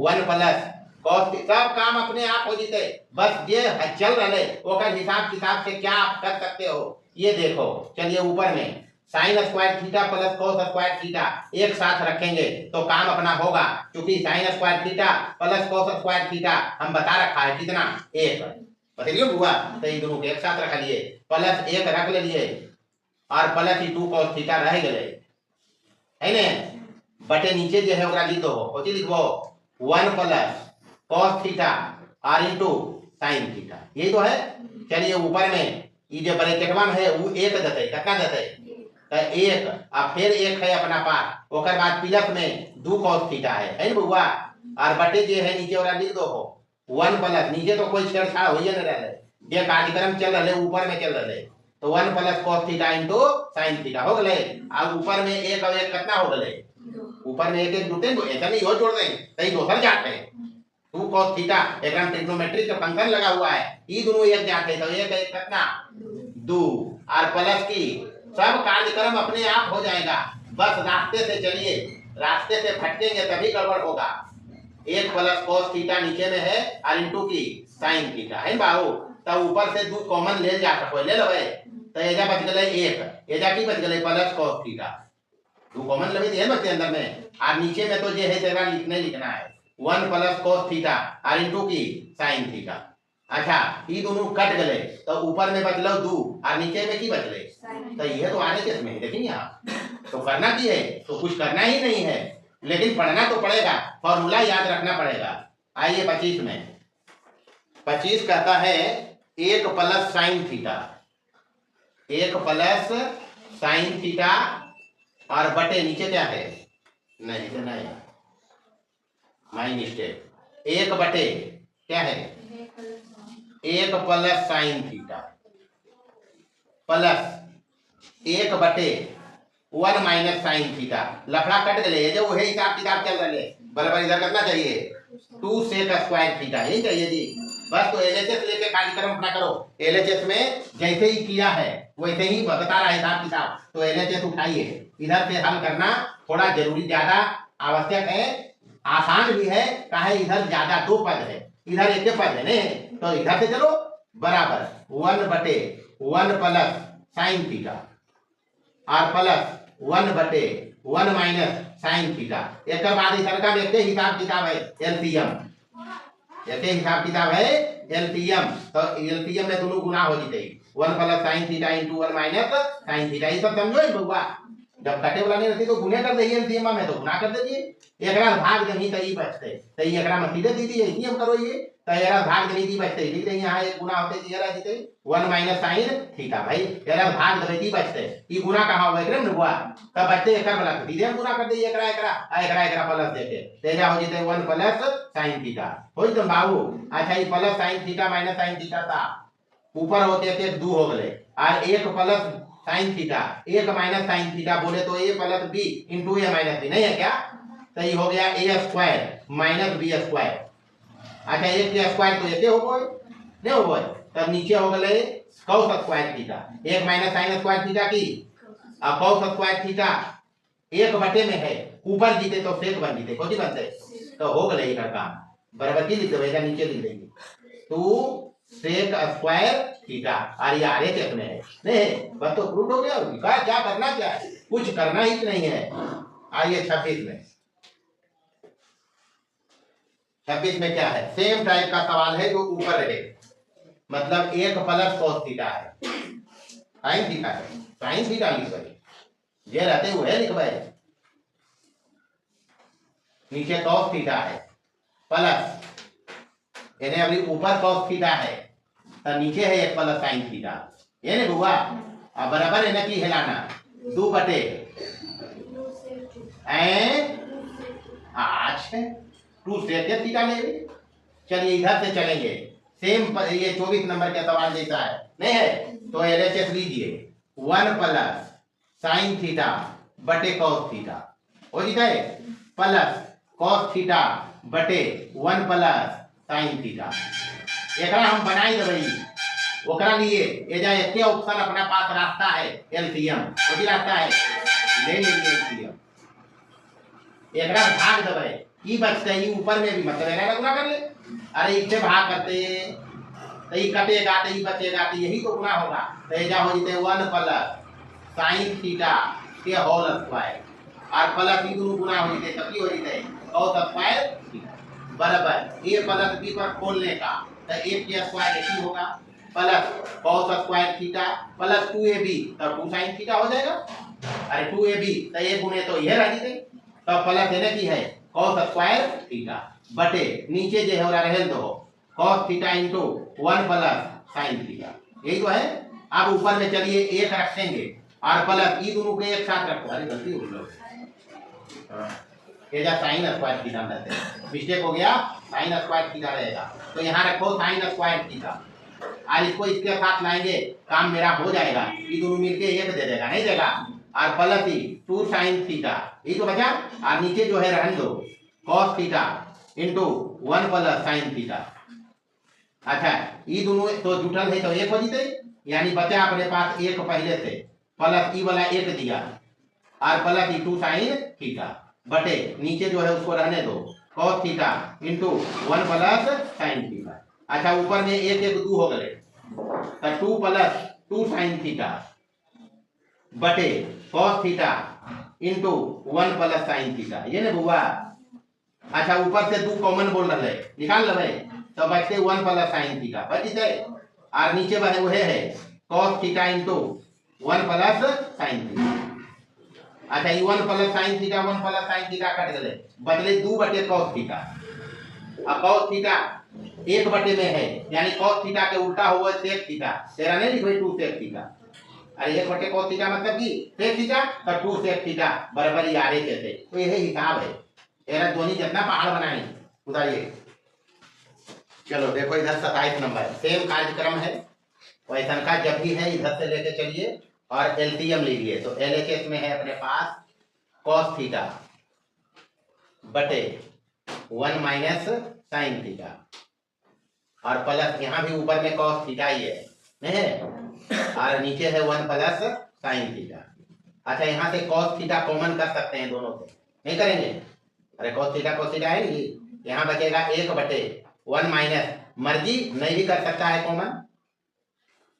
1 प्लस cos सब काम अपने आप हो जीते, बस ये चल रहे ओकर हिसाब किताब से क्या आप कर सकते हो ये देखो। चलिए ऊपर में sign square theta plus cos square theta एक साथ रखेंगे तो काम अपना होगा, क्योंकि sign square theta plus cos square theta हम बता रखा है कितना, एक बतलियो हुआ, तो इन दोनों को एक साथ रख लिए, प्लस एक रख लिए और प्लस ही 2 cos थीटा रह गए है ने, बटे नीचे जो है ओकरा लिख दो, कोची लिखबो 1 प्लस cos थीटा और इनटू sin थीटा, यही तो है। चलिए ऊपर में ये जो ब्रैकेटवा में है वो एक देते, कितना देते तो एक, और फिर एक है अपना पास, ओकर बाद प्लस में 2 cos थीटा है ना बउआ, और बटे जो है नीचे ओकरा लिख दो 1 प्लस, नीचे तो कोई छेड़छाड़ हो ही नहीं रहा है, ये कार्यक्रम चल रहे ऊपर में चल रहे, तो 1 plus cos theta into sin theta हो गए, और ऊपर में एक और एक कितना हो गए, ऊपर में एक एक जुटे ऐसा नहीं हो जोड़ दें सही दोसर जाते हैं, 2 cos थीटा एकदम ट्रिग्नोमेट्री का फंक्शन लगा हुआ है, ये दोनों एक जाते तो एक एक कितना 2, और प्लस की सब कार्यक्रम अपने आप हो जाएगा, बस रास्ते से चलिए, रास्ते से भटकेंगे तभी गड़बड़ होगा। 1 प्लस cos थीटा नीचे में है और इनटू की sin थीटा है बाबू, तब ऊपर से 2 कॉमन ले जा सको, ले लो भाई, तो एजा बच गए एक, एजा की बच गए प्लस cos थीटा, 2 कॉमन ले दिए बच्चे अंदर में, और नीचे में तो ये है तेरा लिखना है 1 प्लस cos थीटा और इनटू की sin थीटा। अच्छा ये दोनों कट गए तो ऊपर में बचलो 2 और नीचे में की बच गए, तो ये तो आने किस में देखिए आप, तो करना की है, तो कुछ करना ही नहीं है, लेकिन पढ़ना तो पड़ेगा, फॉर्मूला याद रखना पड़ेगा। आइए 25 में, 25 कहता है 1 plus sine theta, 1 plus sine theta और बटे नीचे क्या है, नहीं तो नहीं माई मिस्टेक, 1 बटे क्या है 1 प्लस साइन थीटा प्लस 1 बटे 1 माइनस साइन थीटा, लफड़ा कट गए जो वही हिसाब किताब चल रहे, बराबर इधर करना चाहिए 2 सेक स्क्वायर थीटा, यही चाहिए जी, बस तो एलएचएस लेके कार्यक्रम अपना करो, एलएचएस में जैसे ही किया है वैसे ही बता रहा है हिसाब किताब, तो एलएचएस उठाइए, इधर से हल करना थोड़ा जरूरी ज्यादा आवश्यक है, आसान भी है, काहे इधर ज्यादा 2 पद है, इधर एक पद है नहीं, तो इधर से चलो बराबर 1 बटे 1 प्लस साइन थीटा और प्लस 1 बटे 1 माइनस साइन थीटा, एक बाद इधर का एक हिसाब किताब है एलसीएम, एक हिसाब किताब है एलसीएम, तो एलसीएम में दोनों गुना हो जाते 1 plus sine theta into 1 minus sine theta, ये सब समझो बउआ, जब कटे वाला नहीं रहती तो गुने कर दीजिए एलसीएम में, तो गुना कर दीजिए, एकरा भाग देनी तो ई बचते, तो एकरा में सीधे सीधी यही हम करो, ये तो एकरा भाग देनी दी बचते, लिख देंगे यहां एक गुना होते दिया रहते 1 माइनस साइन थीटा, भाई एकरा भाग देबे दी बचते, ई गुना कहां होवे एकरे में हुआ, तब बचते एकरा वाला सीधे हम गुना कर दे, एकरा एकरा एकरा एकरा प्लस देके तेजा हो जते 1 प्लस साइन थीटा होई तो बाबू। अच्छा ये plus sine theta minus sine theta था ऊपर होते थे 2 हो गए, और 1 plus sine theta 1 minus sine theta बोले तो a plus b into a minus b नहीं है क्या, तो ये हो गया a square minus b square, अच्छा 1 के स्क्वायर तो 1 हो गए नहीं हो गए, तब नीचे हो गए cos square theta 1 minus sine square theta की, अब cos स्क्वायर थीटा 1 बटे में है, ऊपर जीते तो सेक बन जीते, कोई बनते तो हो गए इधर काम, बराबर की लिख देगा नीचे लिख देंगे 2 सेक स्क्वायर थीटा, और ये आरे चेक में है नहीं, बस तो प्रूफ हो गया, क्या करना क्या है, कुछ करना ही नहीं है। आइए 26 में, 26 में क्या है, सेम टाइप का सवाल है जो ऊपर रहे, मतलब 1 प्लस cos थीटा है, साइन थीटा है, साइन थीटा लिख भाई ये रहते हुए लिख भाई, नीचे cos थीटा है प्लस यानी अभी ऊपर cos थीटा है तो नीचे है 1 प्लस साइन थीटा, ये नहीं हुआ, अब बराबर है ना की हिलाना 2 बटे आज है 2 सेक थीटा ले, चलिए इधर से चलेंगे, सेम ये 24 नंबर का सवाल जैसा है नहीं है, तो एलएचएस लीजिए 1 प्लस साइन थीटा बटे cos थीटा हो जाता है, प्लस cos थीटा बटे 1 प्लस साइन थीटा, एकरा हम बनाई देबई, ओकरा लिए एजा एके ऑप्शन अपना पास रास्ता है एलसीएम, कोई रास्ता है ले लेंगे एलसीएम, एकरा भाग देबे ई बचते ई ऊपर में भी मतलब एकरा गुना कर ले, अरे इससे भाग करते तो ये कटेगा तो ये बचेगा तो यही तो गुना होगा। तो ये हो जाते 1 प्लस साइन थीटा के होल स्क्वायर और प्लस ई दोनों गुना हो जाते तब की हो जाते cos स्क्वायर थीटा बराबर a प्लस b पर खोलने का तो a के स्क्वायर ही होगा plus cos square theta plus 2ab तब 2 sin थीटा हो जाएगा। अरे 2ab तो ये गुने तो ये रह जाते तो प्लस है ना की है cos स्क्वायर थीटा बटे नीचे जो है रहे दो cos theta into 1 plus sin theta यही तो है। अब ऊपर में चलिए एक रखेंगे और प्लस ई दोनों के एक साथ रखो। अरे गलती हो गई ये जा साइन स्क्वायर थीटा रहते हैं मिस्टेक हो गया साइन स्क्वायर थीटा रहेगा तो यहाँ रखो साइन स्क्वायर थीटा और इसको इसके साथ लाएंगे काम मेरा हो जाएगा। ये दोनों मिलके एक दे देगा नहीं देगा और प्लस ही 2 sin थीटा ये तो बचा और नीचे जो है रहने दो cos theta into 1 plus sin theta. अच्छा ये दोनों तो जुटल है तो एक हो जीते यानी बचा अपने पास एक पहले से प्लस ई वाला एक दिया और प्लस ई 2 sin थीटा बटे नीचे जो है उसको रहने दो cos theta into 1 plus sin theta. अच्छा ऊपर में एक एक 2 हो गए तो 2 प्लस 2 sin थीटा बटे cos theta into 1 plus sin theta ये ना बुआ। अच्छा ऊपर से 2 कॉमन बोल रहे निकाल लेवे तो बचते 1 प्लस sin थीटा बच जाए और नीचे वह है cos theta into 1 plus sin theta. अच्छा ये 1 plus sin theta 1 plus sin theta cut गए बचले 2 बटे cos थीटा। अब cos थीटा 1 बटे में है यानी cos थीटा के उल्टा हुआ sec थीटा तेरा नहीं लिखो 2 sec थीटा। अरे 1 बटे cos थीटा मतलब कि sec थीटा तो 2 sec थीटा बराबर ही आरे के थे तो यही हिसाब है तेरा दोनों जितना पहाड़ बनाए उतारिए। चलो देखो इधर 27 नंबर सेम कार्यक्रम है वैसा का जब भी है इधर से लेके चलिए और एलसीएम लीजिए तो एलएचएस में है अपने पास cos थीटा बटे 1 माइनस sin थीटा और प्लस यहाँ भी ऊपर में cos थीटा ही है नहीं है और नीचे है 1 प्लस sin थीटा। अच्छा यहाँ से cos थीटा कॉमन कर सकते हैं दोनों से नहीं करेंगे। अरे cos थीटा है नहीं यहाँ बचेगा 1 बटे 1 माइनस मर्जी नहीं भी कर सकता है कॉमन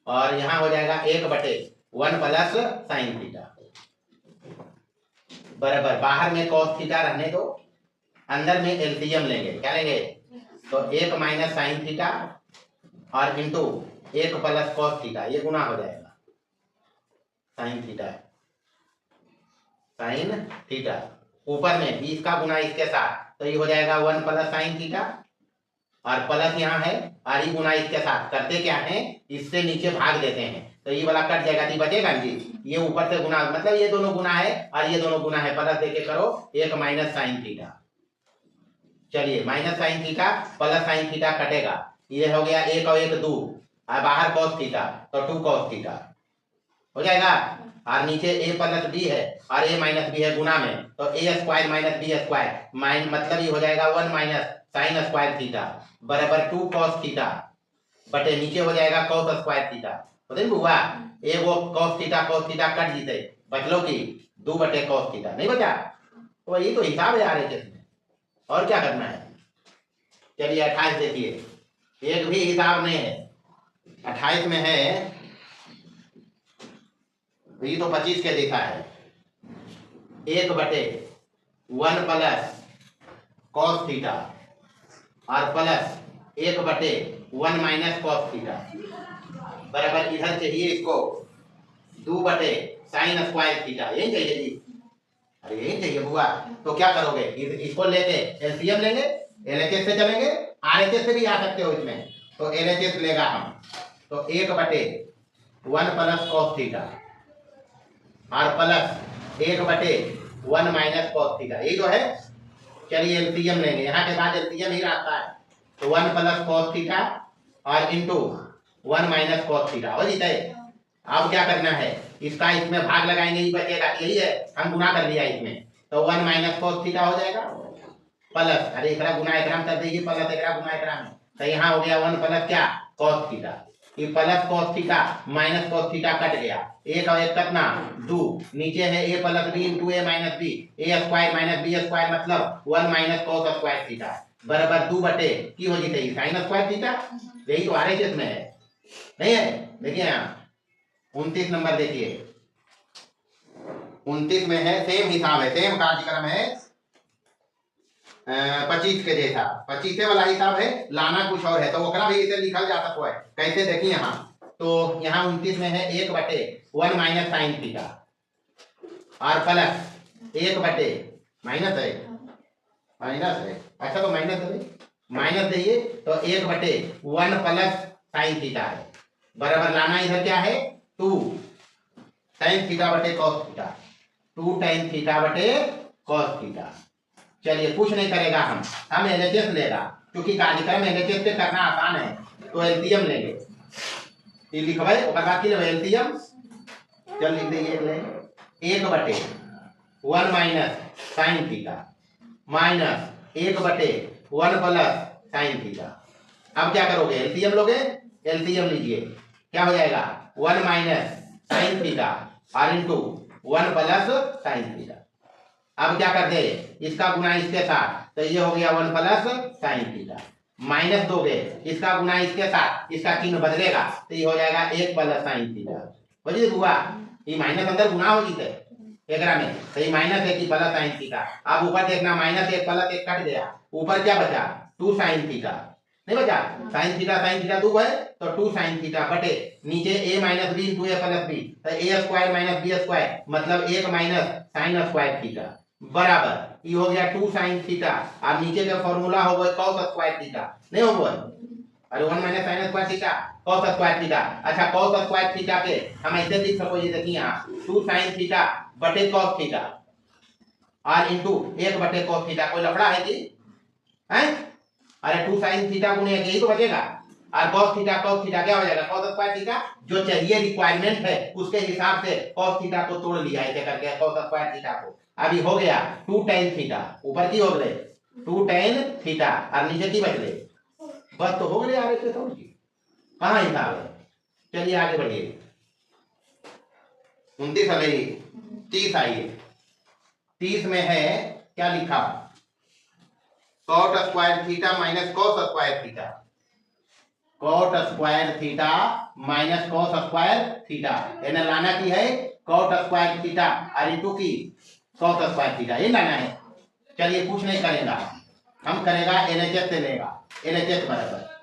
और यहाँ हो जाएगा 1 बटे 1 प्लस sin थीटा बराबर बाहर में cos थीटा रहने दो अंदर में एलसीएम लेंगे क्या लेंगे तो 1 माइनस sin थीटा और इंटू 1 प्लस cos थीटा ये गुना हो जाएगा sin थीटा ऊपर में 20 का गुना इसके साथ तो ये हो जाएगा 1 प्लस sin थीटा और प्लस यहाँ है और ये गुना इसके साथ करते क्या है इससे नीचे भाग देते हैं तो ये वाला कट जाएगा तो बचेगा जी ये ऊपर से गुना मतलब ये दोनों गुना है और ये दोनों गुना है प्लस देके करो 1 माइनस sin थीटा। चलिए minus sin theta plus sin theta कटेगा ये हो गया 1 और 1 2 और बाहर cos थीटा तो 2 cos थीटा हो जाएगा और नीचे a प्लस b है और a माइनस b है गुना में तो a square minus b square मतलब ये हो जाएगा 1 माइनस sin स्क्वायर थीटा बराबर 2 cos थीटा बटे नीचे हो जाएगा cos स्क्वायर थीटा बताइए बुआ एगो cos थीटा कट जीते बचलो की 2 बटे cos थीटा नहीं बचा तो ये तो हिसाब है यार इसमें और क्या करना है। चलिए 28 देखिए एक भी हिसाब नहीं है 28 में है ये तो 25 के देखा है 1 बटे 1 प्लस cos थीटा और प्लस 1 बटे 1 माइनस cos थीटा बराबर इधर चाहिए इसको 2 बटे sin स्क्वायर थीटा यही चाहिए जी। अरे यही चाहिए बुआ तो क्या करोगे इसको लेके एलसीएम लेंगे एलएचएस से चलेंगे आरएचएस से भी आ सकते हो इसमें तो एलएचएस लेगा हम तो 1 बटे 1 प्लस cos थीटा और प्लस 1 बटे 1 माइनस cos थीटा यही तो है। चलिए एलसीएम लेंगे यहाँ के बाद एलसीएम ही रहता है तो 1 प्लस cos थीटा और इंटू 1 माइनस cos थीटा हो जीता है। अब क्या करना है इसका इसमें भाग लगाएंगे ये बचेगा यही है हम गुना कर लिया इसमें तो 1 माइनस cos थीटा हो जाएगा प्लस अरे एकरा गुना एकरा में कर दीजिए प्लस एकरा गुना एकरा में तो यहाँ हो गया 1 प्लस क्या cos थीटा ये plus cos theta minus cos theta cut गया 1 और 1 कितना 2 नीचे है a plus b into a minus b a square minus b square मतलब 1 माइनस cos स्क्वायर थीटा बराबर 2 बटे की हो जाती है साइन स्क्वायर थीटा। यही तो आरएचएस में है, नहीं है? देखिए यहाँ 29 नंबर देखिए, 29 में है, सेम हिसाब है, सेम कार्यक्रम है 25 के जैसा, 25 वाला हिसाब है, लाना कुछ और है, तो ओकरा भी इसे लिखा जा सकता है। कैसे देखिए यहाँ, तो यहाँ 29 में है 1 बटे 1 माइनस साइन थीटा और प्लस 1 बटे माइनस है, अच्छा तो माइनस दीजिए, तो 1 बटे 1 प्लस साइन थीटा है, बराबर लाना इधर क्या है 2 tan थीटा बटे cos थीटा, 2 tan थीटा बटे cos थीटा। चलिए कुछ नहीं करेगा, हम एलएचएस लेगा, क्योंकि कार्यक्रम एलएचएस से करना आसान है, तो एलसीएम लेंगे, ये लिखवाए और बाकी ले एलसीएम। चल लिख दीजिए, ले 1 बटे 1 माइनस साइन थीटा माइनस 1 बटे 1 प्लस साइन थीटा। अब क्या करोगे, एलसीएम लोगे, एलसीएम लीजिए, क्या हो जाएगा 1 माइनस साइन थीटा और इंटू 1 प्लस साइन थीटा। अब क्या करते हैं, इसका गुना इसके साथ, तो ये हो गया 1 प्लस साइन थीटा, माइनस दोगे इसका गुना इसके साथ, इसका चिन्ह बदलेगा, तो ये हो जाएगा 1 प्लस साइन थीटा। बुझिए हुआ, ये माइनस अंदर गुना हो जीते एकरा में, तो ये माइनस 1 प्लस साइन थीटा। अब ऊपर देखना, माइनस 1 प्लस 1 कट गया, ऊपर क्या बचा 2 साइन थीटा, नहीं बचा, साइन थीटा 2 है, तो 2 साइन थीटा बटे नीचे a minus B into A plus B, तो A square minus B square मतलब 1 माइनस साइन स्क्वायर थीटा बराबर ये हो गया 2 साइन थीटा, और नीचे का फॉर्मूला हो गया cos स्क्वायर थीटा, नहीं हो गया, अरे 1 minus sine square theta cos square theta. अच्छा cos स्क्वायर थीटा के हम ऐसे लिख सको, ये देखिए यहाँ 2 साइन थीटा बटे cos थीटा और इंटू 1 बटे cos थीटा, कोई लफड़ा है जी हैं? अरे 2 साइन थीटा गुने यही तो बचेगा, और cos थीटा क्या हो जाएगा cos स्क्वायर थीटा, जो चाहिए रिक्वायरमेंट है उसके हिसाब से cos थीटा को तोड़ लिया ऐसे करके cos स्क्वायर थीटा को। अभी हो गया 2 tan थीटा, ऊपर की हो गए 2 tan थीटा और नीचे की बच गए, बस तो हो गए आगे से समझ कहाँ हिसाब है। चलिए आगे बढ़िए, 29 वाले 30 आइए, 30 में है क्या लिखा, cot square theta minus cos square theta, cot square theta minus cos square theta, यानी लाना की है cot स्क्वायर थीटा और इंटू की cos स्क्वायर थीटा, ये लाना है। चलिए कुछ नहीं करेगा, हम करेगा एलएचएस से लेगा, एलएचएस बराबर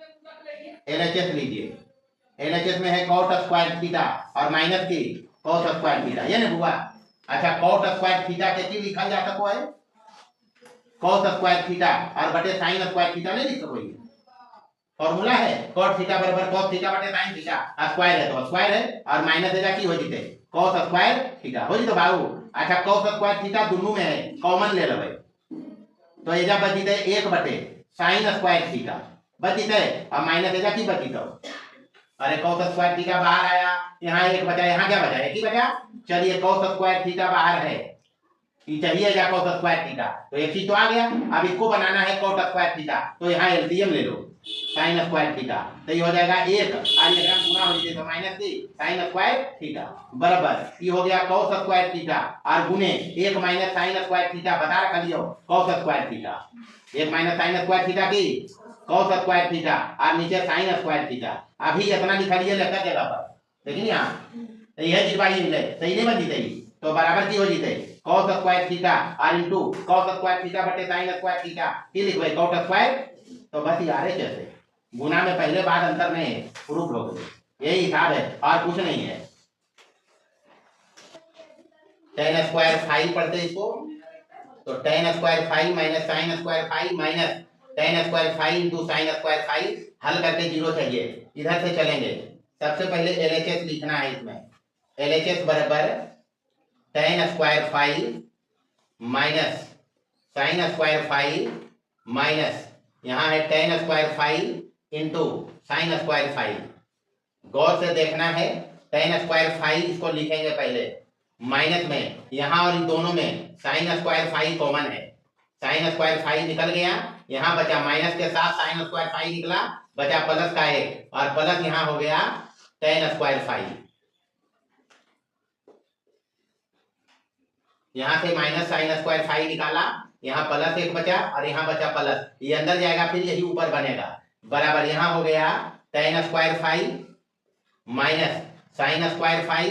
एलएचएस लीजिए, एलएचएस में है cot स्क्वायर थीटा और माइनस की cos स्क्वायर थीटा, ये नहीं हुआ। अच्छा cot स्क्वायर थीटा के की लिखा जा सको है cos स्क्वायर थीटा और बटे साइन स्क्वायर थीटा नहीं लिख सको, ये फॉर्मूला है cot थीटा बराबर cos थीटा बटे साइन थीटा, स्क्वायर है तो स्क्वायर है और माइनस देगा की हो जीते cos स्क्वायर थीटा हो जीते बाबू। अच्छा cos स्क्वायर थीटा दोनों में है, कॉमन ले लो भाई, तो एजा बच जीते 1 बटे साइन स्क्वायर थीटा बच जीते और माइनस देगा की बच जीते, अरे cos स्क्वायर थीटा बाहर आया, यहाँ 1 बचा, यहाँ क्या बचा, 1 ही बचा। चलिए cos स्क्वायर थीटा बाहर है, ये चाहिए जा cos स्क्वायर थीटा, तो एक ही तो आ गया। अब इसको बनाना है cot स्क्वायर थीटा, तो यहाँ एलसीएम ले लो साइन स्क्वायर थीटा, तो ये हो जाएगा 1 और ये गुना हो जाएगा तो माइनस की साइन स्क्वायर थीटा बराबर ये हो गया cos स्क्वायर थीटा और गुने 1 माइनस साइन स्क्वायर थीटा, बता रखा लियो cos square theta, 1 minus sine square theta की cos स्क्वायर थीटा और नीचे साइन स्क्वायर थीटा। अभी इतना लिखा लिए लेकर जगह पर, लेकिन यहाँ यह चीज बाई मिले सही नहीं बन जीते, तो बराबर की हो जीते cos स्क्वायर थीटा और इंटू cos स्क्वायर थीटा बटे साइन स्क्वायर थीटा, की लिखो cot स्क्वायर, तो बस ये आ रहे कैसे गुना में पहले बाद अंतर नहीं है, प्रूफ हो गए, यही हिसाब है और कुछ नहीं है। tan स्क्वायर 5 पढ़ते इसको, तो tan square 5 minus sine square 5 minus tan square 5 into sine square 5, हल करके 0 चाहिए, इधर से चलेंगे। सबसे पहले एलएचएस लिखना है, इसमें एलएचएस बराबर tan square 5 minus sine square 5 minus यहाँ है tan square 5 into sine square 5। गौर से देखना है, tan स्क्वायर 5 इसको लिखेंगे पहले माइनस में, यहाँ और इन दोनों में साइन स्क्वायर 5 कॉमन है, साइन स्क्वायर 5 निकल गया, यहाँ बचा माइनस के साथ साइन स्क्वायर 5 निकला, बचा प्लस का 1 और प्लस यहाँ हो गया tan स्क्वायर 5, यहाँ से माइनस साइन स्क्वायर 5 निकाला यहाँ प्लस एक बचा और यहाँ बचा प्लस, ये अंदर जाएगा फिर यही ऊपर बनेगा, बराबर यहाँ हो गया tan square five minus sine square five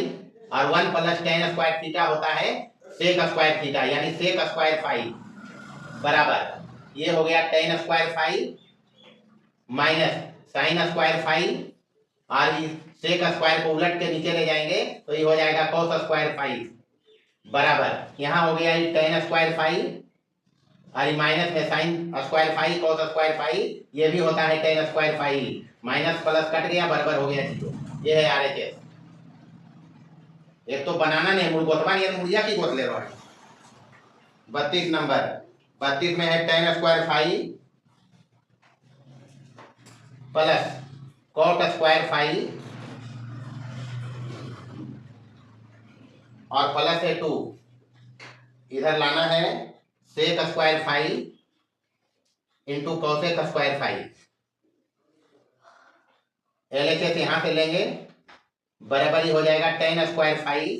और 1 प्लस tan स्क्वायर थीटा होता है सेक स्क्वायर थीटा, यानी सेक स्क्वायर फाइव बराबर ये हो गया tan square five minus sine square five और सेक स्क्वायर को उलट के नीचे ले जाएंगे तो ये हो जाएगा cos स्क्वायर फाइव बराबर यहाँ हो गया tan स्क्वायर फाइव और माइनस में sine square five cos square five, ये भी होता है tan square five, minus plus cut गया बराबर हो गया 0। ये है RHS। एक तो बनाना नहीं मूल गोतवा नहीं मुड़िया की गोत ले रहा है। 32 नंबर 32 में है tan square five plus cot square five और प्लस है 2, इधर लाना है sec square five into cosec square five. LHS यहां से लेंगे बराबर ही हो जाएगा tan square five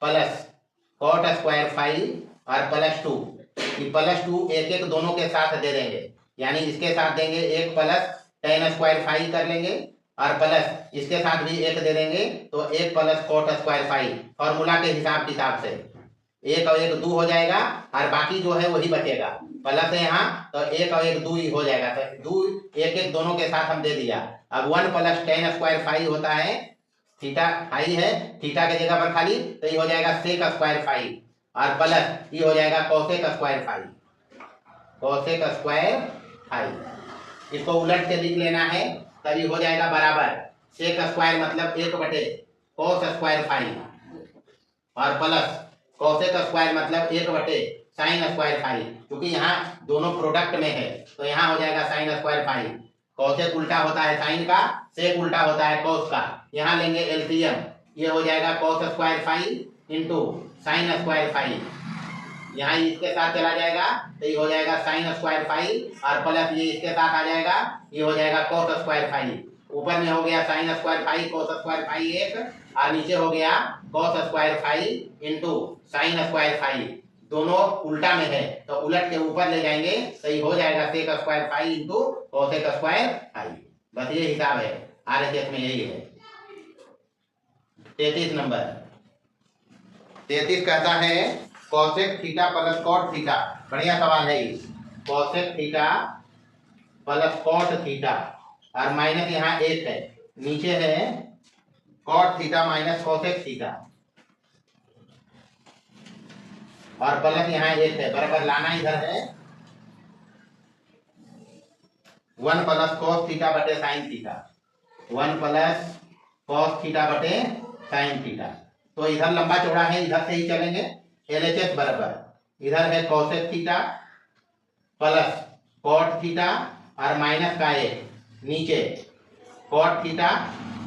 plus cot square five और प्लस 2, प्लस 2 एक एक दोनों के साथ दे देंगे, यानी इसके साथ देंगे एक प्लस tan स्क्वायर फाइव कर लेंगे और प्लस इसके साथ भी एक दे देंगे तो एक plus cot square five, formula के हिसाब किताब से एक और एक 2 हो जाएगा और बाकी जो है वही बचेगा, प्लस है यहाँ तो एक और एक 2 ही हो जाएगा, तो 2 एक एक दोनों के साथ हम दे दिया। अब 1 प्लस tan स्क्वायर फाइव होता है थीटा फाइव है, थीटा के जगह पर खाली तो ये हो जाएगा सेक स्क्वायर फाइव और प्लस ये हो जाएगा cosec square five, cosec square five. इसको उलट के लिख लेना है तभी हो जाएगा बराबर सेक स्क्वायर मतलब 1 बटे cos स्क्वायर फाइव और प्लस कॉसेक स्क्वायर मतलब 1 बटे साइन स्क्वायर फाइव, क्योंकि यहाँ दोनों प्रोडक्ट में है तो यहाँ हो जाएगा साइन स्क्वायर फाइव। कॉसेक उल्टा होता है साइन का, सेक उल्टा होता है कॉस का, यहाँ लेंगे एलसीएम, ये हो जाएगा cos square five into sine square five, यहाँ इसके साथ चला जाएगा तो ये हो जाएगा साइन स्क्वायर फाइव और प्लस ये इसके साथ आ जाएगा, ये हो जाएगा cos स्क्वायर फाइव। ऊपर में हो गया sine square five cos square five एक और नीचे हो गया cos square five into sine square five, दोनों उल्टा में है तो उलट के ऊपर ले जाएंगे तो ये हो जाएगा sec square five into cosec square five. बस ये हिसाब है, RHS में यही है। 33 नंबर 33 कहता है cosec theta plus cot theta, बढ़िया सवाल है ये, cosec theta plus cot theta और माइनस यहाँ 1 है, नीचे है cot theta minus cosec theta और प्लस यहाँ 1 है, बराबर लाना इधर है 1 प्लस cos थीटा बटे sine theta, 1 plus cos theta बटे साइन थीटा। तो इधर लंबा चौड़ा है, इधर से ही चलेंगे। LHS बराबर इधर है cosec theta plus cot theta और माइनस का 1, नीचे cot theta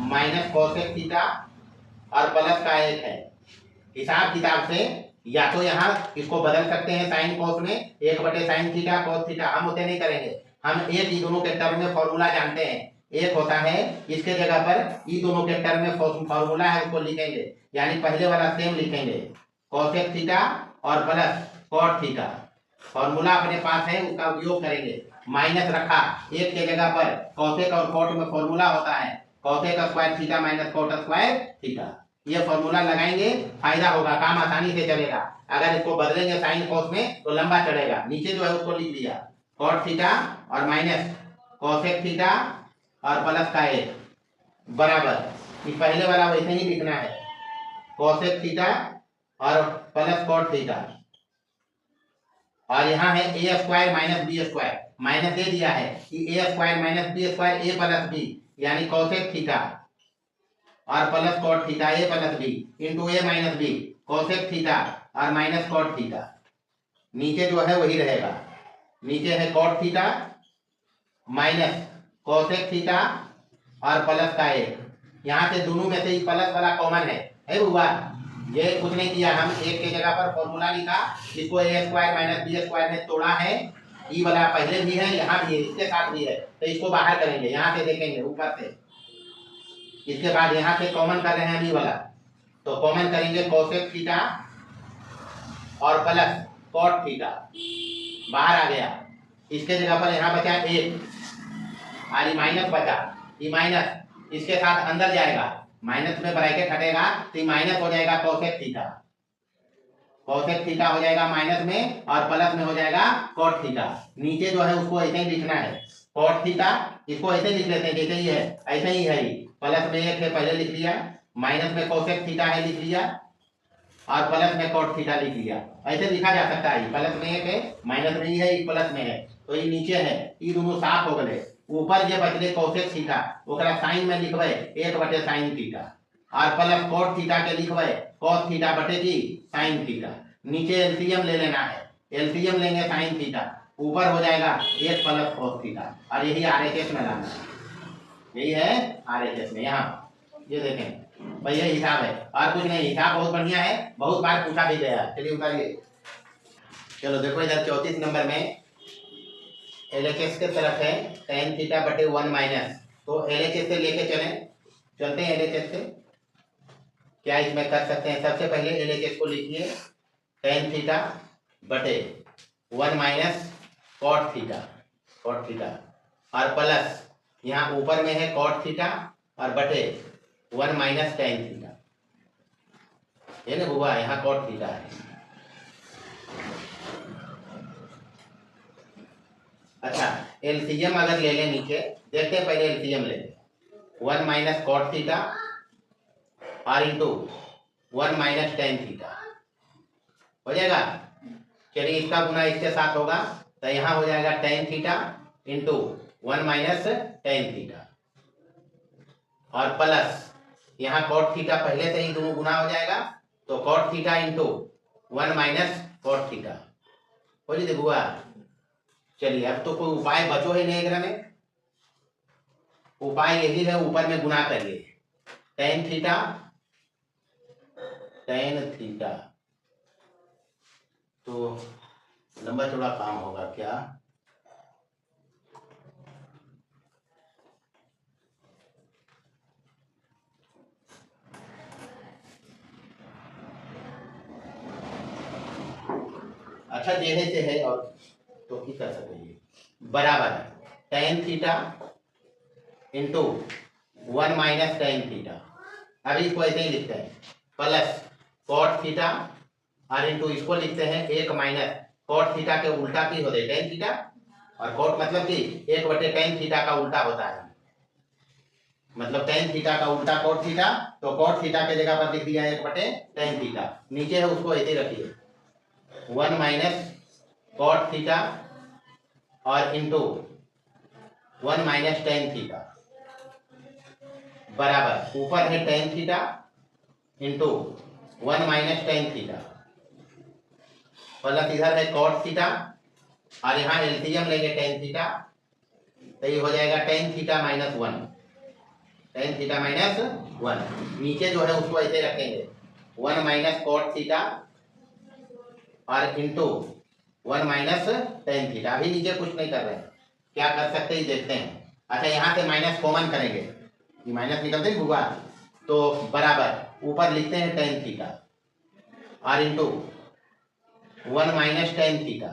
minus cosec theta और प्लस का 1 है। हिसाब किताब से या तो यहाँ इसको बदल सकते हैं साइन कॉस में, 1 बटे साइन थीटा cos थीटा, हम उतने नहीं करेंगे, हम एक ही दोनों के टर्म में फॉर्मूला जानते हैं, एक होता है इसके जगह पर ई दोनों के टर्म में फॉर्मूला है उसको लिखेंगे, यानी पहले वाला सेम लिखेंगे cosec थीटा और प्लस cot थीटा, फॉर्मूला अपने पास है उसका उपयोग करेंगे। माइनस रखा एक के जगह पर, cosec और cot में फॉर्मूला होता है cosec square theta minus cot square theta, ये फॉर्मूला लगाएंगे फायदा होगा, काम आसानी से चलेगा। अगर इसको बदलेंगे साइन कॉस में तो लंबा चढ़ेगा, नीचे जो है उसको लिख लिया cot थीटा और माइनस cosec थीटा और प्लस का 1 बराबर, ये पहले वाला वैसे ही लिखना है cosec थीटा और प्लस cot थीटा और यहाँ है a square minus B square, minus दे दिया है कि a square minus B square a plus b, यानी cosec थीटा और plus cot theta a plus B into a minus b cosec theta और माइनस cot थीटा, नीचे जो है वही रहेगा, नीचे है cot theta minus cosec theta और प्लस का 1, यहाँ से दोनों में से ही प्लस वाला कॉमन है हुआ, ये कुछ नहीं किया, हम एक के जगह पर फॉर्मूला लिखा, इसको a square minus B square में तोड़ा है, ई वाला पहले भी है यहाँ भी है इसके साथ भी है, तो इसको बाहर करेंगे, यहाँ से देखेंगे ऊपर से, इसके बाद यहाँ से कॉमन कर रहे हैं ई वाला, तो कॉमन करेंगे cosec थीटा और प्लस कॉट थीटा बाहर आ गया, इसके जगह पर यहाँ बचा 1 और ये माइनस बचा, ये माइनस इसके साथ अंदर जाएगा, माइनस में ब्रैकेट हटेगा तो माइनस हो जाएगा कोसेक थीटा, कोसेक थीटा हो जाएगा माइनस में और प्लस में हो जाएगा कॉट थीटा। नीचे जो है उसको ऐसे ही लिखना है, कॉट थीटा इसको ऐसे लिख लेते हैं जैसे ही है, ऐसे ही है, प्लस में 1 है पहले लिख लिया, माइनस में कोसेक थीटा है लिख लिया और प्लस में कॉट थीटा लिख लिया। ऐसे लिखा जा सकता है, प्लस में 1 है, माइनस में ही है, प्लस में है, तो ये नीचे है, ये दोनों साफ हो गए। ऊपर जो बचले कोसेक थीटा ओकरा साइन में लिखबे 1/sin थीटा और प्लस कॉट थीटा के लिखबे cos थीटा बटे की sin थीटा। नीचे एलसीएम ले लेना है, एलसीएम लेंगे sin थीटा, ऊपर हो जाएगा 1 + cos थीटा और यही आरएचएस में लाना है, यही है आरएचएस में। यहाँ ये देखें भाई, ये हिसाब है और कुछ नहीं, हिसाब बहुत बढ़िया है, बहुत बार पूछा भी गया है। चलिए उतारिए, चलो देखो इधर 34 नंबर में एलएचएस के तरफ है tan थीटा बटे 1 माइनस, तो एलएचएस से लेके चलते हैं एलएचएस से क्या इसमें कर सकते हैं। सबसे पहले एलएचएस को लिखिए tan थीटा बटे 1 माइनस कॉट थीटा और प्लस यहाँ ऊपर में है कॉट थीटा और बटे 1 माइनस tan थीटा, ये ना हुआ, यहाँ कॉट थीटा है। अच्छा एलसीएम अगर ले लें नीचे, देखते हैं पहले एलसीएम ले लें, 1 माइनस कॉट थीटा और इंटू 1 माइनस tan थीटा हो जाएगा। चलिए इसका गुना इसके साथ होगा तो यहाँ हो जाएगा tan theta into 1 minus tan theta और प्लस यहाँ कॉट थीटा पहले से ही दोनों गुना हो जाएगा, तो cot theta into 1 minus cot theta हो जाए बुआ। चलिए अब तो कोई उपाय बचो ही नहीं, एकरा में उपाय यही है, ऊपर में गुना करिए tan थीटा तो लंबा चौड़ा काम होगा क्या। अच्छा जैसे से है और तो की कर सकते बराबर tan theta into 1 minus tan theta, अभी इसको ऐसे ही लिखते हैं प्लस कॉट थीटा और इंटू इसको लिखते हैं 1 माइनस कॉट थीटा के उल्टा की होते हैं tan थीटा, और कॉट मतलब कि 1/tan थीटा का उल्टा होता है, मतलब tan थीटा का उल्टा कॉट थीटा, तो कॉट थीटा के जगह पर लिख दिया 1/tan थीटा, नीचे है उसको ऐसे रखिए 1 माइनस कॉट थीटा और इंटू 1 माइनस tan थीटा बराबर ऊपर है tan theta into 1 minus tan theta plus इधर है cot थीटा और यहाँ एलसीएम लेंगे tan थीटा, तो ये हो जाएगा tan theta minus 1, tan theta minus 1। नीचे जो है उसको ऐसे रखेंगे 1 माइनस cot थीटा और इंटू 1 माइनस tan थीटा। अभी नीचे कुछ नहीं कर रहे हैं, क्या कर सकते हैं देखते हैं। अच्छा यहाँ से माइनस कॉमन करेंगे, ये माइनस निकलते ही होगा, तो बराबर ऊपर लिखते हैं tan थीटा और इंटू 1 माइनस tan थीटा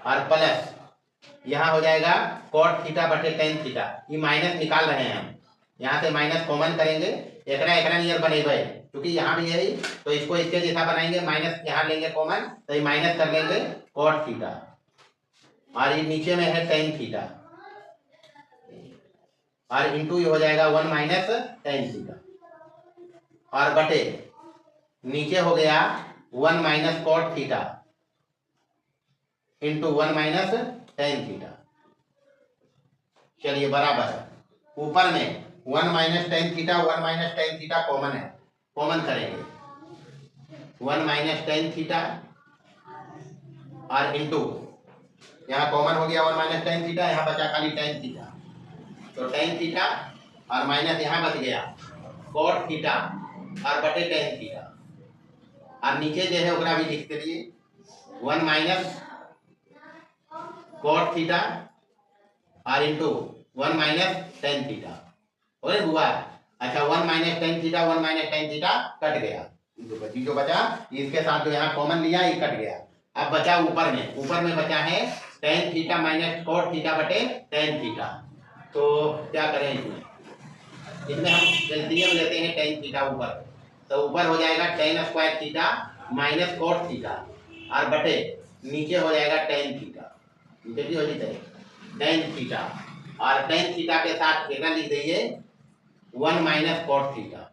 और प्लस यहाँ हो जाएगा cot थीटा बटे tan थीटा, ये माइनस निकाल रहे हैं हम, यहाँ से माइनस कॉमन करेंगे, एकरा नियर बनेगा क्योंकि यहाँ भी यही, तो इसको इसके जैसा बनाएंगे, माइनस यहाँ लेंगे कॉमन तो ये माइनस कर लेंगे cot थीटा और ये नीचे में है tan थीटा और इंटू ये हो जाएगा 1 माइनस tan थीटा और बटे नीचे हो गया 1 minus cot theta into 1 minus tan theta. चलिए बराबर ऊपर में 1 minus tan theta 1 minus tan theta common है, कॉमन करेंगे 1 माइनस tan थीटा और इंटू यहाँ कॉमन हो गया 1 माइनस tan थीटा, यहाँ बचा खाली tan थीटा, तो tan थीटा और माइनस यहाँ बच गया cot थीटा और बटे tan थीटा और नीचे जो है ओकरा भी लिख दीजिए 1 माइनस cot थीटा और इंटू 1 माइनस tan थीटा हो गया हुआ। अच्छा 1 minus tan theta 1 minus tan theta cut गया, जो बचा इसके साथ जो यहाँ कॉमन लिया ये कट गया, अब बचा ऊपर में बचा है tan theta minus cot theta बटे टेन थीटा। तो क्या करें इसमें हम एलसीएम लेते हैं टेन थीटा ऊपर, तो ऊपर हो जाएगा ten square theta minus cot theta और बटे नीचे हो जाएगा टेन थीटा, नीचे भी हो जाए टेन थीटा और टेन थीटा के साथ थीटा लिख दीजिए वन माइनस कोट थीटा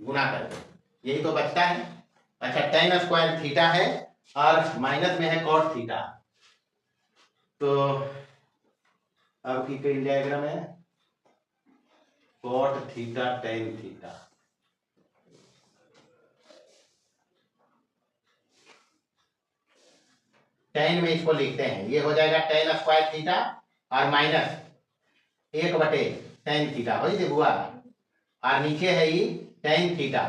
गुना करके, यही तो बचता है। अच्छा टेन स्क्वायर थीटा है और माइनस में है कोट थीटा, तो अब की कई डायग्राम है cot theta tan theta, ten में इसको लिखते हैं, ये हो जाएगा टेन स्क्वायर थीटा और माइनस एक बटे टेन थीटा हो जाए बुआ, और नीचे है ये टेन थीटा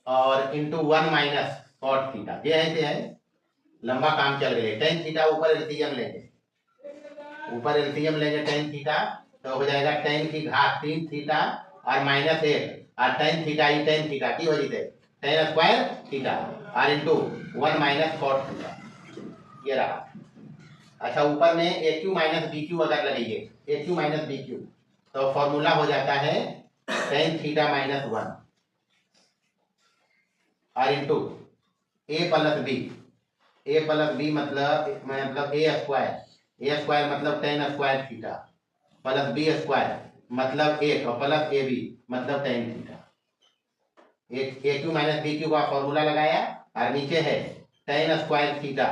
और into one minus cot theta, ये ऐसे है लंबा काम चल रही है। टेन थीटा ऊपर एलसीएम लेंगे टेन थीटा, तो हो जाएगा टेन की घात तीन थीटा और माइनस एक और टेन थीटा ही टेन थीटा की हो जाए टेन स्क्वायर थीटा और into one minus cot theta, ये रहा। अच्छा ऊपर में A cube minus B cube अगर लगेंगे A cube minus B cube, तो फॉर्मूला हो जाता है टेन थीटा माइनस वन और इंटू ए प्लस बी मतलब ए स्क्वायर मतलब tan square theta plus B square मतलब एक और प्लस ए बी मतलब tan theta. A cube minus B cube का फॉर्मूला लगाया और नीचे है टेन स्क्वायर थीटा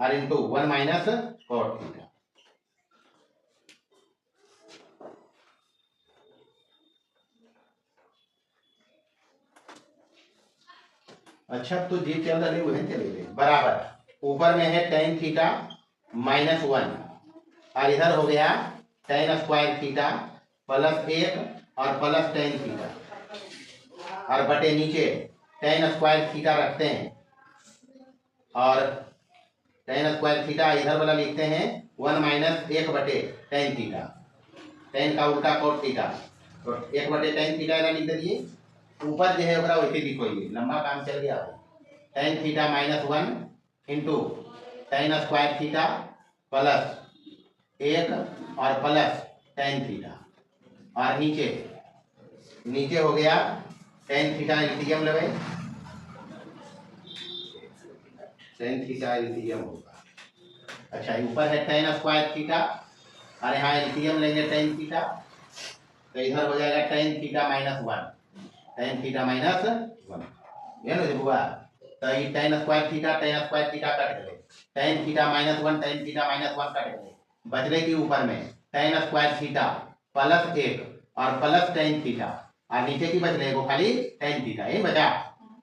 और into one minus cot theta. अच्छा तो जी चल रहे वही चलेंगे बराबर ऊपर में है टेन थीटा माइनस वन और इधर हो गया टेन स्क्वायर थीटा प्लस एक और प्लस टेन थीटा और बटे नीचे टेन स्क्वायर थीटा रखते हैं और टेन स्क्वायर थीटा इधर वाला लिखते हैं वन माइनस एक बटे टेन थीटा, टेन का उल्टा कोट थीटा, तो एक बटे टेन थीटा लिख दीजिए। ऊपर जो है वैसे लिखो, ये लंबा काम चल गया। Ten theta minus one into ten square theta plus एक और प्लस टेन थीटा और नीचे हो गया टेन थीटा एलसीएम लगे, टेन थीटा एलसीएम होगा। अच्छा ऊपर है टेन स्क्वायर थीटा और यहाँ एलसीएम लेंगे टेन थीटा, तो इधर हो जाएगा टेन थीटा माइनस वन ये ना बुआ, तो ये टेन स्क्वायर थीटा कट गए, ten theta minus one cut गए, बचले की ऊपर में टेन स्क्वायर थीटा प्लस एक और प्लस टेन थीटा और नीचे की बचले को खाली टेन थीटा, ये बचा।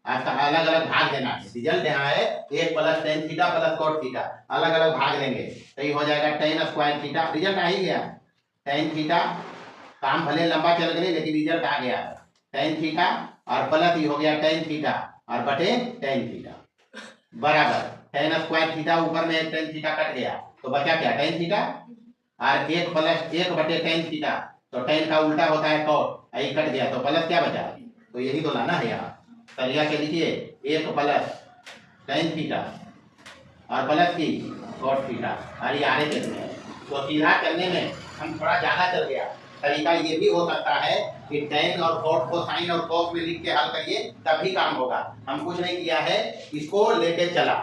आज का अलग अलग भाग देना है, रिजल्ट यहाँ है एक plus tan theta plus cot theta, अलग अलग भाग देंगे तो ये हो जाएगा टेन स्क्वायर थीटा, रिजल्ट आ ही गया टेन थीटा, काम भले लंबा चल गए लेकिन रिजल्ट आ गया टेन थीटा और प्लस ही हो गया टेन थीटा और बटे टेन थीटा बराबर टेन स्क्वायर थीटा ऊपर में टेन थीटा कट गया तो बचा क्या टेन थीटा और एक प्लस एक बटे टेन थीटा, तो टेन का उल्टा होता है कोट, यही कट गया तो प्लस क्या बचा, तो यही तो लाना है यहाँ। सरिया के लिखिए एक प्लस टेन थीटा और प्लस की कोट थीटा और ये आगे चलते हैं, तो सीधा करने में हम थोड़ा ज्यादा चल गया। तरीका ये भी हो सकता है कि टेन और कोट को साइन और कोस में लिख के हल करिए तभी काम होगा। हम कुछ नहीं किया है, इसको लेके चला,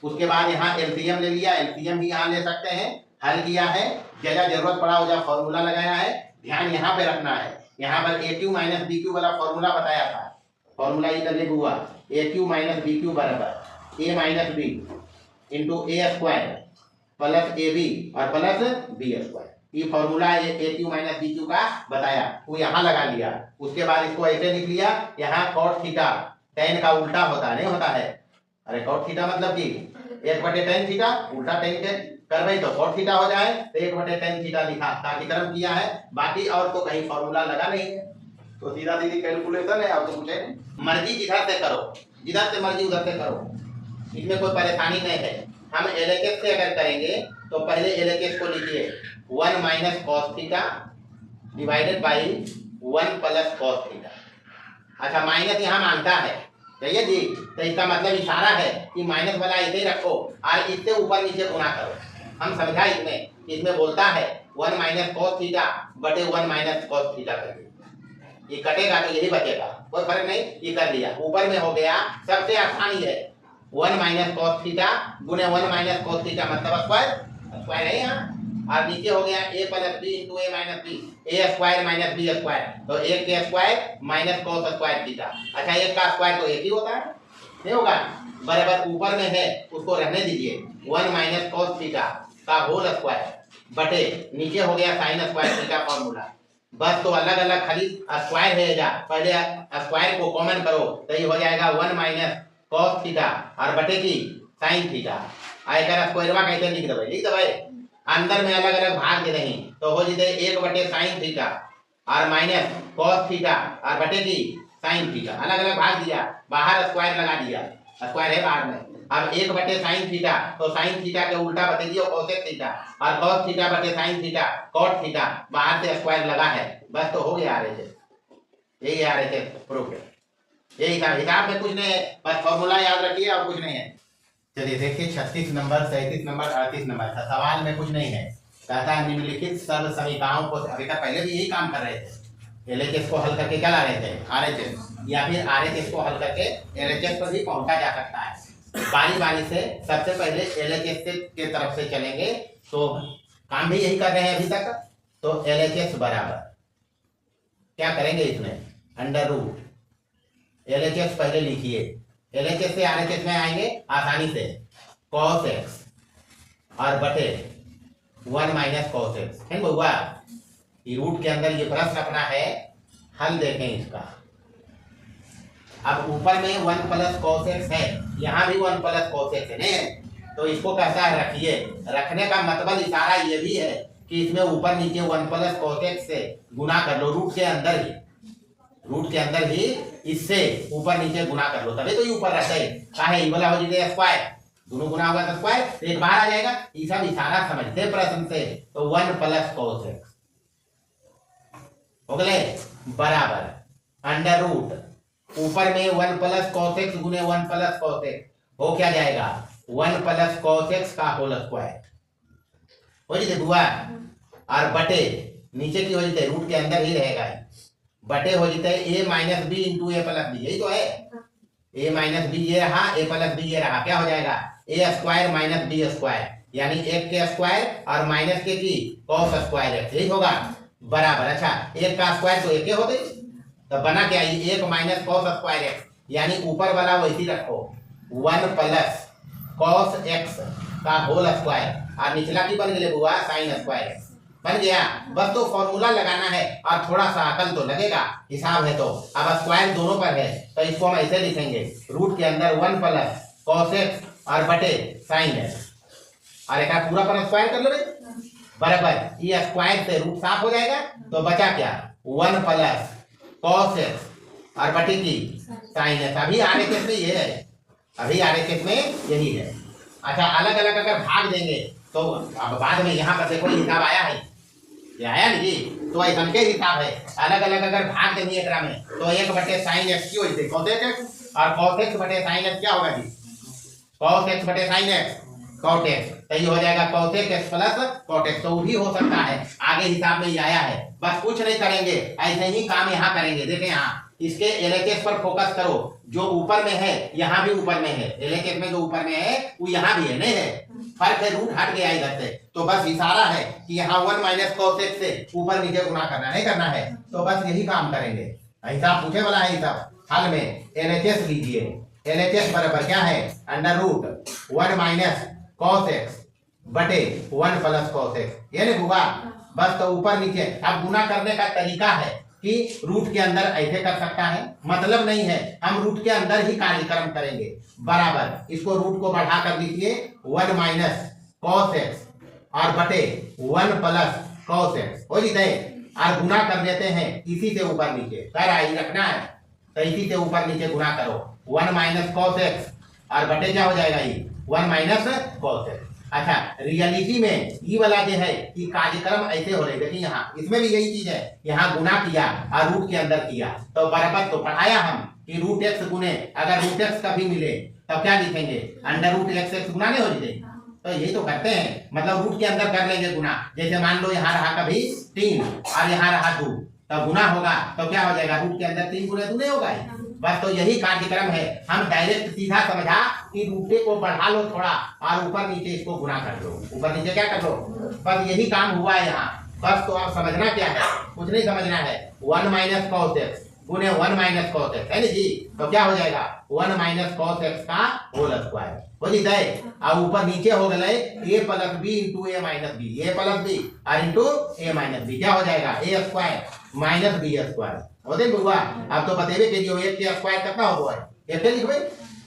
उसके बाद यहाँ एलसीएम ले लिया, एलसीएम भी यहाँ ले सकते हैं, हल किया है, जगह जरूरत पड़ा हो जा फॉर्मूला लगाया है। ध्यान यहाँ पे रखना है, यहाँ पर a cube minus B cube वाला फॉर्मूला बताया था, फॉर्मूला ये करने हुआ a cube minus B cube बराबर a minus B into a square plus A b और प्लस बी स्क्वायर, ये formula a cube minus B cube का बताया, वो यहाँ लगा लिया। उसके बाद इसको ऐसे लिख लिया, यहाँ कॉट थीटा टेन का उल्टा होता नहीं होता है, अरे कॉट थीटा मतलब कि एक बटे टेन थीटा उल्टा टेन के कर रही तो कॉट थीटा हो जाए, तो एक बटे टेन थीटा लिखा ताकीकरण किया है, बाकी और तो कहीं फॉर्मूला लगा नहीं है, तो सीधा सीधी कैलकुलेशन है। अब तो पूछे मर्जी जिधर से करो, जिधर से मर्जी उधर से करो, इसमें कोई परेशानी नहीं है। हम एलएचएस से अगर करेंगे तो पहले एलएचएस को लिखिए one minus cos theta divided by one plus cos theta, अच्छा माइनस यहाँ मांगता है, चाहिए जी, तो इसका मतलब इशारा है कि माइनस वाला ऐसे ही रखो और इससे ऊपर नीचे गुना करो। हम समझा इसमें बोलता है 1 माइनस कॉस थीटा बटे 1 माइनस कॉस थीटा करके, ये कटेगा तो यही बचेगा, कोई फर्क नहीं, ये कर लिया, ऊपर में हो गया, सबसे आसानी है 1 माइनस कॉस थीटा गुने 1 माइनस कॉस थीटा मतलब स्क्वायर है यहाँ, और नीचे हो गया a plus B into A minus B, A square minus B square, तो एक के square minus cos square theta. अच्छा एक का स्क्वायर तो एक ही होता है, नहीं होगा, बराबर ऊपर में है उसको रहने दीजिए 1 माइनस कॉस थीटा का होल स्क्वायर बटे नीचे हो गया साइन स्क्वायर थीटा फॉर्मूला, बस तो अलग अलग खाली स्क्वायर है जा, पहले स्क्वायर को कॉमन करो तो ये हो जाएगा 1 माइनस कॉस थीटा और बटे की साइन थीटा। आयकर स्क्वायरवा कैसे लिख दबे अंदर में अलग अलग भाग दे रही तो हो जाते 1 बटे साइन थीटा और माइनस कॉस थीटा और बटे की साइन थीटा, अलग अलग भाग दिया, बाहर स्क्वायर लगा दिया, स्क्वायर है बाहर में, अब 1 बटे साइन थीटा तो साइन थीटा के उल्टा बते दियो कोसेक थीटा और कॉस थीटा बटे साइन थीटा कॉट थीटा, बाहर से स्क्वायर लगा है, बस तो हो गया आरएचएस, यही आरएचएस प्रूफ है, यही हिसाब में कुछ नहीं है, बस फॉर्मूला याद रखिए और कुछ नहीं है। चलिए देखिए 36 नंबर 37 नंबर 38 नंबर था, सवाल में कुछ नहीं है, कहता है निम्नलिखित सर्व समीकरणों को, अभी तक पहले भी यही काम कर रहे थे, एलएचएस को हल करके क्या ला रहे थे आरएचएस, या फिर आरएचएस को हल करके एलएचएस पर भी पहुंचा जा सकता है। बारी बारी से सबसे पहले एलएचएस के तरफ से चलेंगे, तो काम भी यही कर रहे हैं अभी तक, तो एलएचएस बराबर क्या करेंगे इसमें अंडर रूट, एलएचएस पहले लिखिए, एलएचएस से आरएचएस में आएंगे आसानी से, cos x और बटे 1 माइनस cos x है बउआ, ये रूट के अंदर ये प्रश्न अपना है, हल देखें इसका, अब ऊपर में 1 प्लस cos x है, यहाँ भी 1 प्लस cos x है नहीं, तो इसको कैसा है रखिए, रखने का मतलब इशारा ये भी है कि इसमें ऊपर नीचे 1 प्लस cos x से गुना कर लो, रूट के अंदर ही इससे ऊपर नीचे गुना कर लो, तभी तो ये ऊपर रहता है, चाहे ये वाला हो जाए स्क्वायर, दोनों गुना होगा तो स्क्वायर, तो एक बाहर आ जाएगा, ये सब इशारा समझते प्रश्न से, तो 1 प्लस cos x हो गए बराबर अंडर रूट ऊपर में 1 प्लस cos x गुने 1 प्लस cos x हो क्या जाएगा 1 प्लस cos x का होल स्क्वायर हो जाते बुआ, और बटे नीचे की हो जाते रूट के अंदर ही रहेगा, बटे हो जाता है a minus B into A plus B, यही तो है, a माइनस बी ये रहा, a प्लस बी ये रहा, क्या हो जाएगा a square minus B square, यानी 1 के स्क्वायर और माइनस के की cos स्क्वायर x, यही होगा बराबर। अच्छा 1 का स्क्वायर तो 1 के हो गई, तो बना क्या 1 माइनस cos स्क्वायर x, यानी ऊपर वाला वैसी रखो 1 प्लस cos x का होल स्क्वायर, और निचला की बन गए बुआ साइन स्क्वायर x बन गया, बस तो फॉर्मूला लगाना है और थोड़ा सा अकल तो लगेगा, हिसाब है तो, अब स्क्वायर दोनों पर है तो इसको हम ऐसे लिखेंगे, रूट के अंदर 1 प्लस cos x और बटे साइन x, और एक पूरा पर स्क्वायर कर लो बराबर, ये स्क्वायर से रूट साफ हो जाएगा, तो बचा क्या 1 प्लस cos x और बटे की साइन x, अभी आरएचएस में ये है, अभी आरएचएस में यही है। अच्छा अलग अलग अगर भाग देंगे तो अब बाद में यहाँ पर देखो हिसाब आया है, ये आया नहीं जी, तो ऐसा के हिसाब है, अलग अलग अगर भाग देंगे एक में तो 1 बटे साइन x की हो जाती cos x और cos x बटे साइन x क्या होगा जी cos x बटे साइन x cot x, तो ये हो जाएगा cos x plus cot x, तो भी हो सकता है, आगे हिसाब में ये आया है, बस कुछ नहीं करेंगे, ऐसे ही काम यहाँ करेंगे, देखें यहाँ इसके एलएचएस पर फोकस करो, जो ऊपर में है यहाँ भी ऊपर में है, एलएचएस में जो ऊपर में है वो यहाँ भी है, नहीं है, फर्क है, रूट हट गया इधर से, तो बस इशारा है कि यहाँ 1 माइनस cos x से ऊपर नीचे गुना करना नहीं करना है, तो बस यही काम करेंगे, हिसाब पूछे वाला है, हिसाब हल में एलएचएस लीजिए, एलएचएस बराबर क्या है under root 1 minus cos x बटे 1 प्लस cos x, ये नहीं हुआ, बस तो ऊपर नीचे, अब गुना करने का तरीका है कि रूट के अंदर ऐसे कर सकता है, मतलब नहीं है, हम रूट के अंदर ही कार्यक्रम करेंगे, बराबर इसको रूट को बढ़ा कर लीजिए 1 माइनस cos x और बटे 1 प्लस cos x हो जाता है, और गुना कर देते हैं इसी से ऊपर नीचे, कर आई रखना है, तो इसी से ऊपर नीचे गुना करो 1 माइनस cos x और बटे क्या हो जाएगा ये 1 माइनस cos x, अच्छा रियलिटी में ये वाला जो है कि कार्यक्रम ऐसे हो रहे, देखिए यहाँ इसमें भी यही चीज है, यहाँ गुना किया और रूट के अंदर किया तो बराबर, तो पढ़ाया हम कि रूट एक्स गुने, अगर रूट एक्स कभी मिले तब क्या लिखेंगे, अंडर रूट एक्स एक्स गुना नहीं हो जाते, तो यही तो करते हैं, मतलब रूट के अंदर कर लेंगे गुना। जैसे मान लो यहाँ रहा कभी 3 और यहाँ रहा 2, तब गुना होगा तो क्या हो जाएगा, रूट के अंदर 3 गुने 2 नहीं होगा। बस तो यही कार्यक्रम है, हम डायरेक्ट सीधा समझा कि रूटे को बढ़ा लो थोड़ा और ऊपर नीचे इसको गुना कर लो, ऊपर नीचे क्या कर लो, बस यही काम हुआ है यहाँ। बस तो आप समझना क्या है, कुछ नहीं समझना है, 1 माइनस कॉस एक्स गुने 1 माइनस कॉस एक्स है ना जी, तो क्या हो जाएगा 1 माइनस कॉस एक्स का होल स्क्वायर हो जीता है, और ऊपर नीचे हो गए a plus B into A minus B, A plus B और इंटू ए माइनस बी, क्या हो जाएगा A square minus B square होते बुआ। अब तो बतेबे के लिए एक के स्क्वायर कितना होगा है, एक लिख भाई,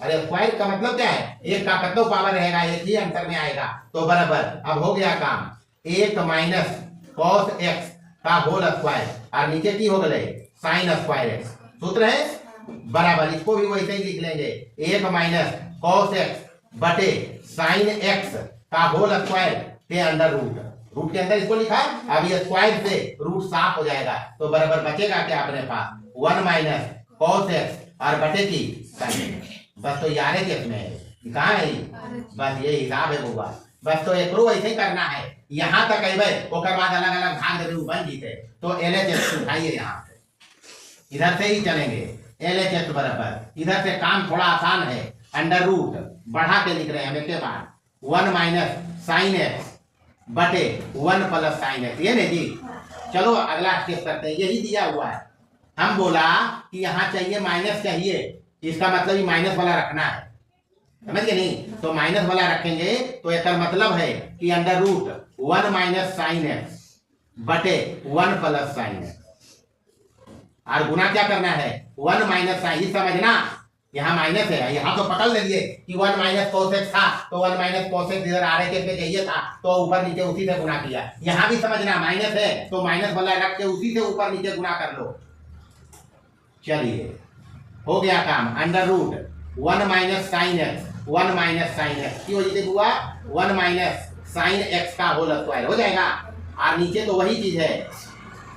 अरे स्क्वायर का मतलब क्या है, एक का कितना पावर रहेगा, एक ही अंतर में आएगा, तो बराबर अब हो गया काम 1 माइनस कॉस एक्स का होल स्क्वायर और नीचे की हो गए साइन स्क्वायर एक्स, सूत्र है बराबर, इसको भी वैसे ही लिख लेंगे 1 माइनस कॉस एक्स बटे साइन एक्स का होल स्क्वायर के अंडर रूट, रूट के अंदर इसको लिखा, अब ये स्क्वायर से रूट साफ हो जाएगा, तो बराबर बचेगा क्या अपने पास 1 माइनस कॉस एक्स और बटे की साइन, बस तो यार है किसमें है, कहाँ है, बस ये हिसाब है बुआ, बस तो एक रो ऐसे ही करना है, यहाँ तक है भाई, उसके बाद अलग अलग भाग देवे बन जीते, तो LHS उठाइए, यहाँ इधर से ही चलेंगे LHS बराबर, इधर से काम थोड़ा आसान है, अंडर रूट बढ़ा के लिख रहे हैं हम के बाद 1 माइनस साइन एक्स बटे 1 प्लस साइन एक्स, ये नहीं जी। चलो अगला स्टेप करते हैं, यही दिया हुआ है, हम बोला कि यहाँ चाहिए माइनस चाहिए, इसका मतलब ही माइनस वाला रखना है, समझ गए नहीं, तो माइनस वाला रखेंगे तो इसका मतलब है कि under root 1 minus sine X बटे 1 प्लस साइन एक्स, और गुना क्या करना है 1 माइनस साइन, समझना यहाँ माइनस है, यहाँ तो पकड़ लेंगे कि 1 माइनस कोस एक्स था, तो 1 माइनस कोस एक्स इधर आर के चाहिए था, तो ऊपर नीचे उसी से गुना किया, यहाँ भी समझना माइनस है तो माइनस वाला रख के उसी से ऊपर नीचे गुना कर लो। चलिए हो गया काम, under root 1 minus sine X 1 minus sine X की वजह से हुआ 1 माइनस साइन एक्स का होल स्क्वायर हो जाएगा, और नीचे तो वही चीज है,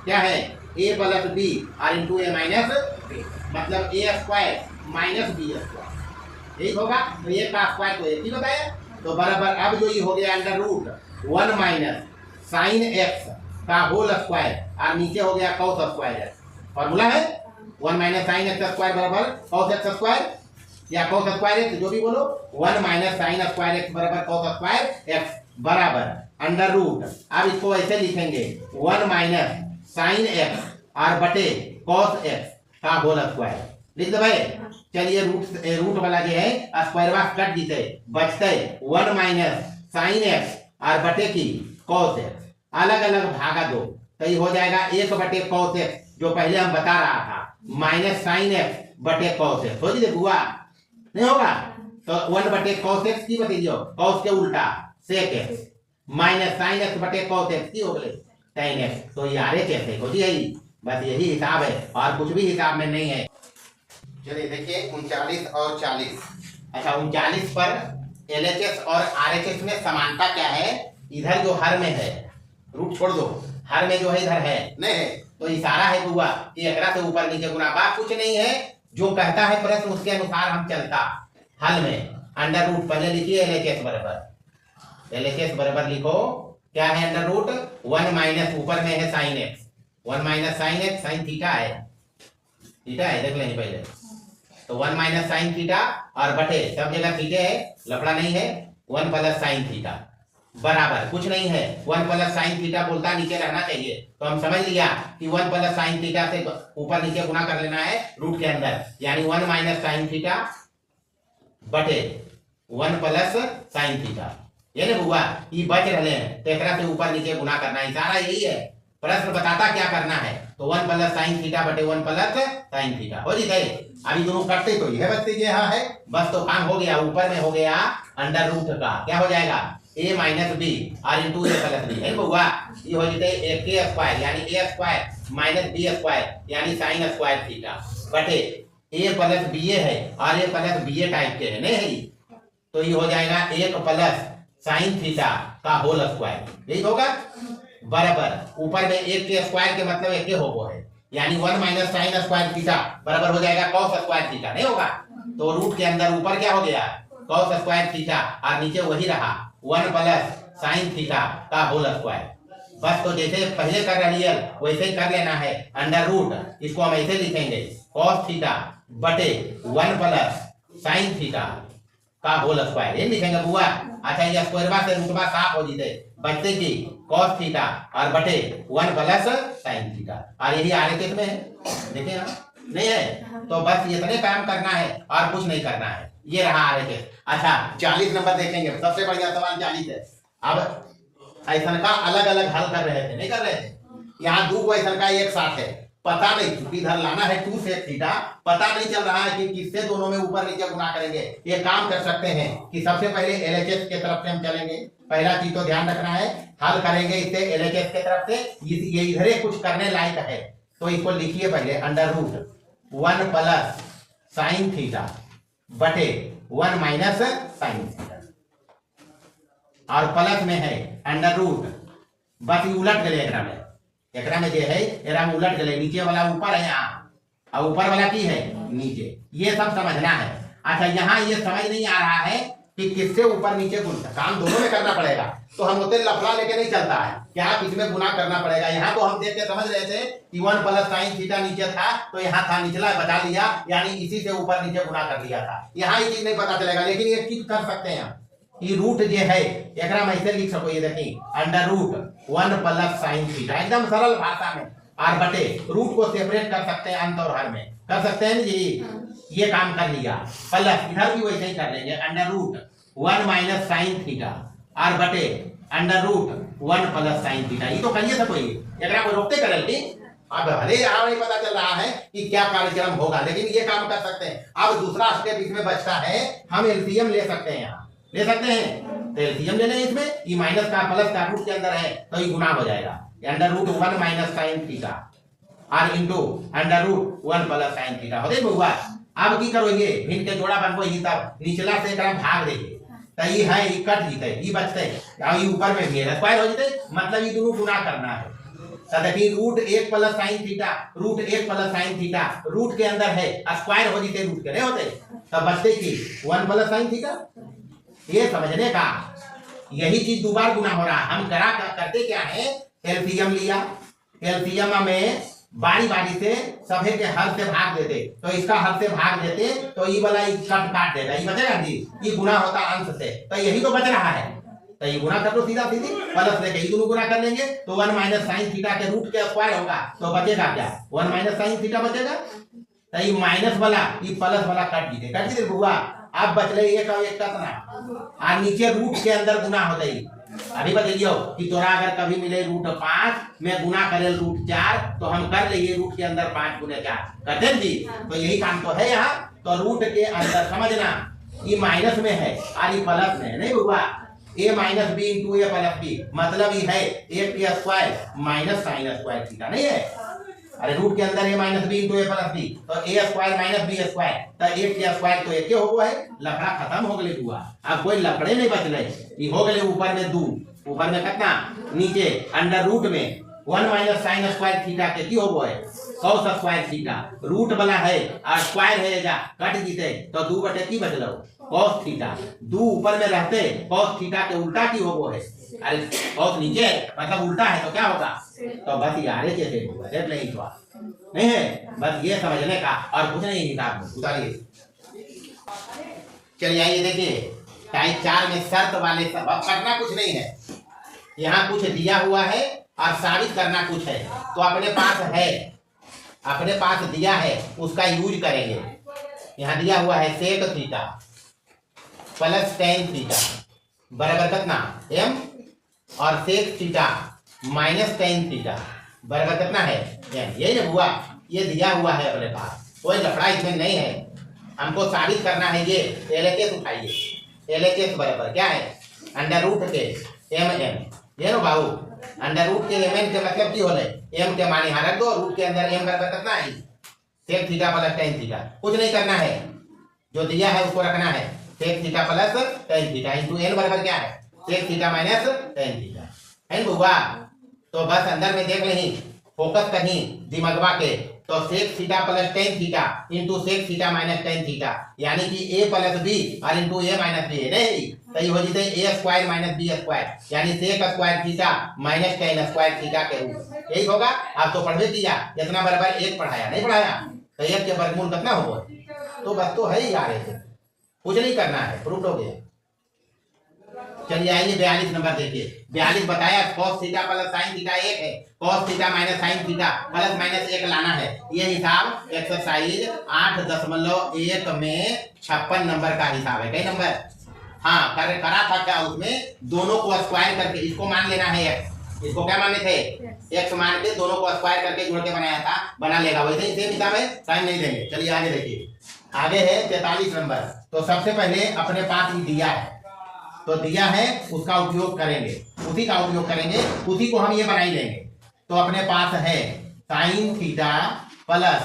क्या है a प्लस बी और इंटू ए माइनस बी, मतलब A square minus B square, यही होगा, तो ये का स्क्वायर तो एक ही बताया, तो बराबर अब जो ये हो गया under root 1 minus sine X का होल स्क्वायर और नीचे हो गया कॉस स्क्वायर एक्स, फॉर्मूला है 1 माइनस साइन एक्स स्क्वायर बराबर कॉस एक्स स्क्वायर या कॉस स्क्वायर एक्स जो भी बोलो, 1 माइनस साइन स्क्वायर एक्स बराबर कॉस स्क्वायर एक्स बराबर अंडर रूट, अब इसको ऐसे लिखेंगे 1 माइनस साइन एक्स और बटे कॉस एक्स का होल स्क्वायर, लिख दो भाई। चलिए रूट वाला जो है स्क्वायर वास कट जीते, बचते 1 माइनस साइन एक्स और बटे की कॉस एक्स, अलग अलग भागा दो, तो ये हो जाएगा 1 बटे कॉस एक्स जो पहले हम बता रहा था, माइनस साइन एक्स बटे कॉस एक्स, हो जी हुआ नहीं होगा, तो 1 बटे कॉस एक्स की बतियो, कॉस के उल्टा sec X minus sine X बटे कॉस एक्स की हो गए साइन एक्स, तो ये आरे कैसे हो जी, बस यही हिसाब है और कुछ भी हिसाब में नहीं है। चलिए देखिए 39 और 40, अच्छा 39 पर LHS और RHS में समानता क्या है, इधर जो हर में है, रूट छोड़ दो, हर में जो है इधर है नहीं है, तो इशारा है बुआ कि एकरा से ऊपर नीचे गुना, बात कुछ नहीं है, जो कहता है प्रश्न उसके अनुसार हम चलता, हल में अंडर रूट पहले लिखिए LHS बराबर, LHS बराबर लिखो क्या है अंडर रूट 1 माइनस ऊपर में है sign X, 1 minus sine x sine theta है, थीटा है देख लेंगे पहले, तो 1 माइनस साइन थीटा और बटे सब जगह थीटे है, लफड़ा नहीं है, 1 प्लस साइन थीटा बराबर कुछ नहीं है, 1 प्लस साइन थीटा बोलता नीचे रहना चाहिए, तो हम समझ लिया कि 1 प्लस साइन थीटा से ऊपर नीचे गुना कर लेना है रूट के अंदर, यानी 1 माइनस साइन थीटा बटे 1 प्लस साइन थीटा, ये ना बुआ ये बच रहे हैं, तो एकरा से ऊपर नीचे गुना करना है, सारा यही है, प्रश्न बताता क्या करना है, तो 1 प्लस साइन थीटा बटे 1 प्लस साइन थीटा हो जी, अभी दोनों करते तो यह बचते यहाँ है, बस तो काम हो गया, ऊपर में हो गया अंडर रूट का क्या हो जाएगा a माइनस बी और इंटू ए प्लस बी है बुआ, ये हो जाते a के स्क्वायर यानी a square minus B square यानी साइन स्क्वायर थीटा बटे a प्लस बी है और a प्लस बी टाइप के है नहीं है, तो ये हो जाएगा 1 प्लस साइन थीटा का होल स्क्वायर, यही होगा बराबर ऊपर में एक के स्क्वायर के मतलब एक के होगो है, यानी 1 माइनस साइन स्क्वायर थीटा बराबर हो जाएगा कॉस स्क्वायर थीटा, नहीं होगा। तो रूट के अंदर ऊपर क्या हो गया कॉस स्क्वायर थीटा और नीचे वही रहा 1 प्लस साइन थीटा का होल स्क्वायर। बस तो जैसे पहले कर रही है वैसे ही कर लेना है, अंडर रूट इसको हम ऐसे लिखेंगे कॉस थीटा बटे 1 प्लस साइन थीटा का होल स्क्वायर, ये लिखेंगे बुआ। अच्छा ये स्क्वायरवा से रूटवा साफ हो जीते, बचते की कॉस थीटा और बटे 1 प्लस साइन थीटा, और यही आगे किस में है देखिए ना, नहीं है। तो बस इतने काम करना है और कुछ नहीं करना है, ये रहा आगे के। अच्छा 40 नंबर देखेंगे, सबसे बढ़िया सवाल 40 है। अब ऐसा का अलग अलग हल कर रहे थे, नहीं कर रहे थे, यहाँ दो ऐसा का एक साथ है, पता नहीं क्योंकि इधर लाना है 2 सेक थीटा, पता नहीं चल रहा है कि किससे दोनों में ऊपर नीचे गुना करेंगे। ये काम कर सकते हैं कि सबसे पहले एलएचएस के तरफ से हम चलेंगे, पहला चीज तो ध्यान रखना है, हल करेंगे इसे एलएचएस के तरफ से, ये इधर कुछ करने लायक है, तो इसको लिखिए पहले under root 1 plus sine theta बटे 1 माइनस साइन थीटा, और प्लस में है अंडर रूट, बस उलट गए एकरा में जो है एरा में उलट गए, नीचे वाला ऊपर है यहाँ और ऊपर वाला की है नीचे, ये सब समझना है। अच्छा यहाँ ये समझ नहीं आ रहा है कि किससे ऊपर नीचे गुना, काम दोनों में करना पड़ेगा, तो हम उतने लफड़ा लेके नहीं चलता है, क्या इसमें गुना करना पड़ेगा। यहाँ तो हम देख के समझ रहे थे कि 1 प्लस साइन थीटा नीचे था तो यहाँ था निचला बचा लिया, यानी इसी से ऊपर नीचे गुना कर लिया था, यहाँ ये चीज नहीं पता चलेगा। लेकिन एक चीज कर सकते हैं कि रूट जो है एकरा में ऐसे लिख सको, ये देखिए under root 1 plus sine theta, एकदम सरल भाषा में, और बटे रूट को सेपरेट कर सकते हैं अंत और हर में, कर सकते हैं जी, ये काम कर लिया। प्लस इधर भी वैसे ही कर लेंगे under root 1 minus sine theta और बटे under root 1 plus sine theta, ये तो करिए सब कोई एकरा को रोकते करेंगे। अब भले यहाँ नहीं पता चल रहा है कि क्या कार्यक्रम होगा, लेकिन ये काम कर सकते हैं। अब दूसरा स्टेप इसमें बचता है, हम एलसीएम ले सकते हैं, यहाँ ले सकते हैं, तो एलसीएम ले लें इसमें, ये माइनस का प्लस का रूट के अंदर है तो ये गुना हो जाएगा, under root 1 minus sine theta और into under root 1 plus sine theta होते हुआ। अब की करोगे भिन्न के जोड़ा बनबो, ये तब निचला से एकरा भाग देंगे तो ये है ये कट जीते, ये बचते और ये ऊपर में भी है स्क्वायर हो जीते, मतलब ये दोनों गुना करना है। तो देखिए root 1 plus sine theta, root 1 plus sine theta root के अंदर है, स्क्वायर हो जीते रूट के नहीं होते, तब बचते की 1 प्लस साइन थीटा। ये समझने का यही चीज दो बार गुना हो रहा है। हम करते क्या है, एलसीएम लिया, एलसीएम में बारी बारी से सभी के हर से भाग देते, तो इसका हर से भाग देते तो ये वाला कट काट देगा, ये बचेगा जी, ये गुना होता अंश से, तो यही तो बच रहा है, तो ये गुना कर लो सीधा सीधी, प्लस लेके ये दोनों गुना कर लेंगे तो 1 माइनस साइन थीटा के रूट के स्क्वायर होगा, तो बचेगा क्या 1 माइनस साइन थीटा बचेगा, तो ये माइनस वाला ये प्लस वाला कट जीते बुआ। अब बच ले एक और एक कितना, और नीचे रूट के अंदर गुना हो जाएगी। अभी बताइए कि तोरा अगर कभी मिले रूट 5 में गुना करे रूट 4, तो हम कर लेंगे रूट के अंदर 5 गुने 4 करते जी, तो यही काम तो है यहाँ। तो रूट के अंदर समझना ये माइनस में है और ये प्लस में है, नहीं हुआ a minus B into A plus B, मतलब ये है a के square minus sine square theta, नहीं है। अरे रूट के अंदर a minus B into A plus B, तो a square minus B square, तो एक के स्क्वायर तो एक के हो है, लफड़ा खत्म हो गए हुआ, अब कोई लफड़े नहीं बच रहे, ये हो गए ऊपर में 2, ऊपर में कितना नीचे अंडर रूट में 1 माइनस साइन स्क्वायर थीटा के की हो है कॉस स्क्वायर थीटा, रूट वाला है और स्क्वायर है जा कट जीते, तो 2 बटे की बचलो कॉस थीटा, 2 ऊपर में रहते कॉस थीटा के उल्टा की हो है, अरे कॉस नीचे मतलब उल्टा है तो क्या होगा, तो बस यार नहीं है, बस ये समझने का और कुछ नहीं हिसाब में उतारिए। चलिए आइए देखिए टाइप 4 में शर्त वाले सब, अब करना कुछ नहीं है, यहाँ कुछ दिया हुआ है और साबित करना कुछ है, तो अपने पास है, अपने पास दिया है उसका यूज करेंगे। यहाँ दिया हुआ है sec theta plus tan theta बराबर कितना m, और sec theta minus tan theta बराबर कितना है m, यही ना हुआ, ये दिया हुआ है अपने पास, कोई लफड़ा इसमें नहीं है, हमको साबित करना है। ये LHS उठाइए, LHS बराबर क्या है अंडर रूट के m, ये नो बाबू अंडर रूट के mn के मतलब की होले m के माने यहाँ रख दो, रूट के अंदर m बराबर कितना है sec theta plus tan theta, कुछ नहीं करना है, जो दिया है उसको रखना है sec theta plus tan theta into n बराबर क्या है sec theta minus tan theta है ना बुआ। तो बस अंदर में देख लें, फोकस कहीं दिमागवा के, तो sec theta plus tan theta into sec theta minus tan theta, यानी कि ए प्लस बी और इंटू ए माइनस बी है नहीं, तो ये हो जाते A square minus B square, यानी sec square theta minus tan square theta के रूप यही होगा। आप तो पढ़ भी दिया, इतना बराबर एक पढ़ाया नहीं पढ़ाया, तो एक के वर्गमूल कितना होगा, तो बस तो है ही यार, कुछ नहीं करना है, प्रूफ हो गया। चलिए आइए 42 नंबर देखिए। 42 बताया cos theta plus sin theta एक है, cos theta minus sin theta plus minus एक लाना है। ये हिसाब एक्सरसाइज 8.1 में 56 नंबर का हिसाब है। कई नंबर, हाँ करा था क्या उसमें, दोनों को स्क्वायर करके इसको मान लेना है x, इसको क्या माने थे x मान के दोनों को स्क्वायर करके जोड़ के बनाया था, बना लेगा वैसे ही सेम हिसाब है, टाइम नहीं देंगे। चलिए आगे देखिए, आगे है 43 नंबर। तो सबसे पहले अपने पास ही दिया है, तो दिया है उसका उपयोग करेंगे, उसी का उपयोग करेंगे, उसी को हम ये बना ही लेंगे। तो अपने पास है sign theta plus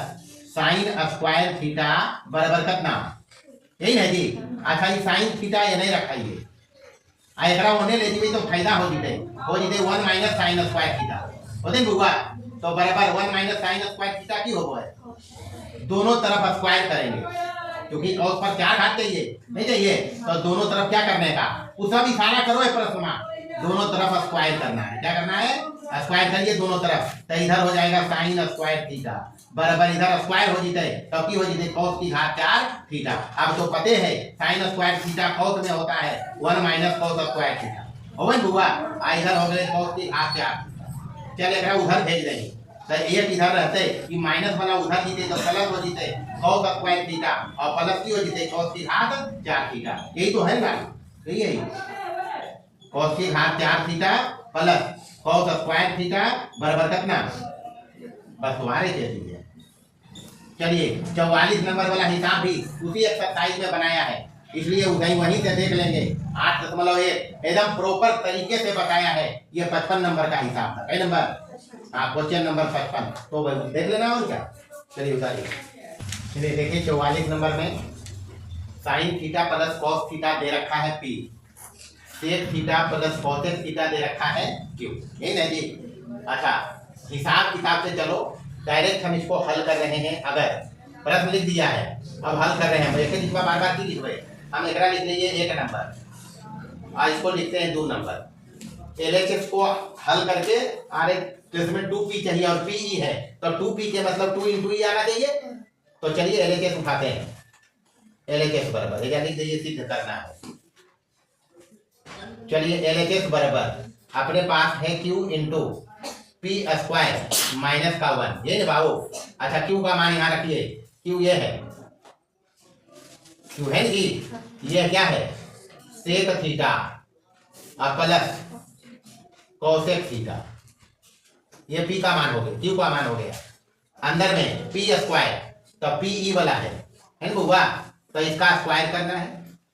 sign square theta बराबर कितना, यही है जी। अच्छा ये साइन थीटा ये नहीं रखाइए, एकरा होने ले जी तो फायदा हो जीते 1 माइनस साइन स्क्वायर थीटा होते बुआ, तो बराबर 1 माइनस साइन स्क्वायर थीटा की हो है, दोनों तरफ स्क्वायर करेंगे, क्योंकि cos पर क्या घात चाहिए नहीं चाहिए, तो दोनों तरफ क्या करने का, उसका भी इशारा करो है प्रश्न में, दोनों तरफ स्क्वायर करना है। क्या करना है, स्क्वायर करिए दोनों तरफ, तो इधर हो जाएगा साइन स्क्वायर थीटा बराबर इधर स्क्वायर हो जीते, तो की हो जीते cos की घात 4 थीटा। अब तो पते है साइन स्क्वायर थीटा cos में होता है 1 माइनस cos स्क्वायर थीटा, हो गई बुआ, इधर हो गए cos की घात 4 थीटा। चलिए उधर भेज देंगे, तो एक इधर रहते कि माइनस वाला उधर जीते तो प्लस हो जीते cos स्क्वायर थीटा, और प्लस की हो जीते cos की घात 4 थीटा, यही तो है ना, यही है cos की घात 4 theta plus cos square theta बराबर कितना, बस तुम्हारे के लिए। चलिए 44 नंबर वाला हिसाब भी उसी एक्सरसाइज में बनाया है, इसलिए वहीं से देख लेंगे। 8.1 एकदम प्रॉपर तरीके से बताया है, ये 55 नंबर का हिसाब था। कई नंबर, क्वेश्चन नंबर 55, तो देख लेना और क्या। चलिए उतारिए, चलिए देखिए 44 नंबर में sine theta plus cos theta दे रखा है P, sec theta plus cosec theta दे रखा है Q, यही ना जी। अच्छा हिसाब किताब से चलो, डायरेक्ट हम इसको हल कर रहे हैं। अगर प्रश्न लिख दिया है, अब हल कर रहे हैं, एक लिखवा बार बार की लिखवे, हम एक लिख लीजिए 1 नंबर और इसको लिखते हैं 2 नंबर। LHS को हल करके आर इसमें 2p चाहिए और PE है, तो 2p के मतलब 2 into E आना चाहिए। तो चलिए LHS उठाते हैं, LHS बराबर लिख दीजिए, सिद्ध करना है। चलिए LHS बराबर अपने पास है Q into P square minus का 1, ये ना बाबू। अच्छा Q का मान यहाँ रखिए, Q ये है, Q है जी, ये क्या है सेक थीटा और प्लस कोसेक थीटा, ये P का मान हो गया, Q का मान हो गया। अंदर में P स्क्वायर, तो PE वाला है ना बुआ, तो इसका स्क्वायर करना है,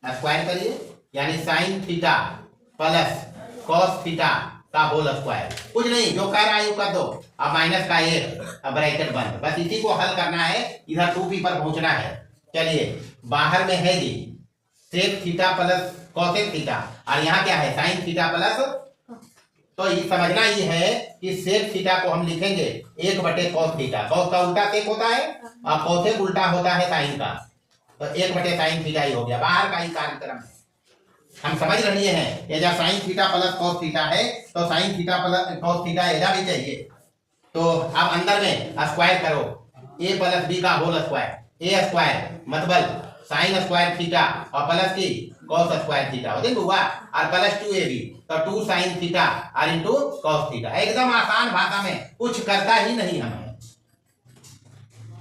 स्क्वायर करिए, यानी sign theta plus cos theta का होल स्क्वायर, कुछ नहीं जो कह रहा है कर दो, अब माइनस का 1 ब्रैकेट बंद, बस इसी को हल करना है, इधर 2p पर पहुंचना है। चलिए बाहर में है जी sec theta plus cosec theta, और यहाँ क्या है साइन थीटा प्लस, तो ये समझना ये है कि सेक थीटा को हम लिखेंगे 1/cos थीटा, कॉस का उल्टा सेक होता है और कॉसेक उल्टा होता है साइन का, तो 1/sin थीटा ही हो गया, बाहर का ही कार्यक्रम है। हम समझ रहे हैं, ये जब sign theta plus cos theta है, तो sign theta plus cos theta एजा भी चाहिए, तो अब अंदर में स्क्वायर करो, a प्लस बी का होल स्क्वायर, a स्क्वायर मतलब साइन स्क्वायर थीटा और प्लस की कॉस स्क्वायर थीटा होते हुआ, और प्लस 2ab, तो 2 साइन थीटा और इंटू कॉस थीटा। एकदम आसान भाषा में, कुछ करता ही नहीं हमें।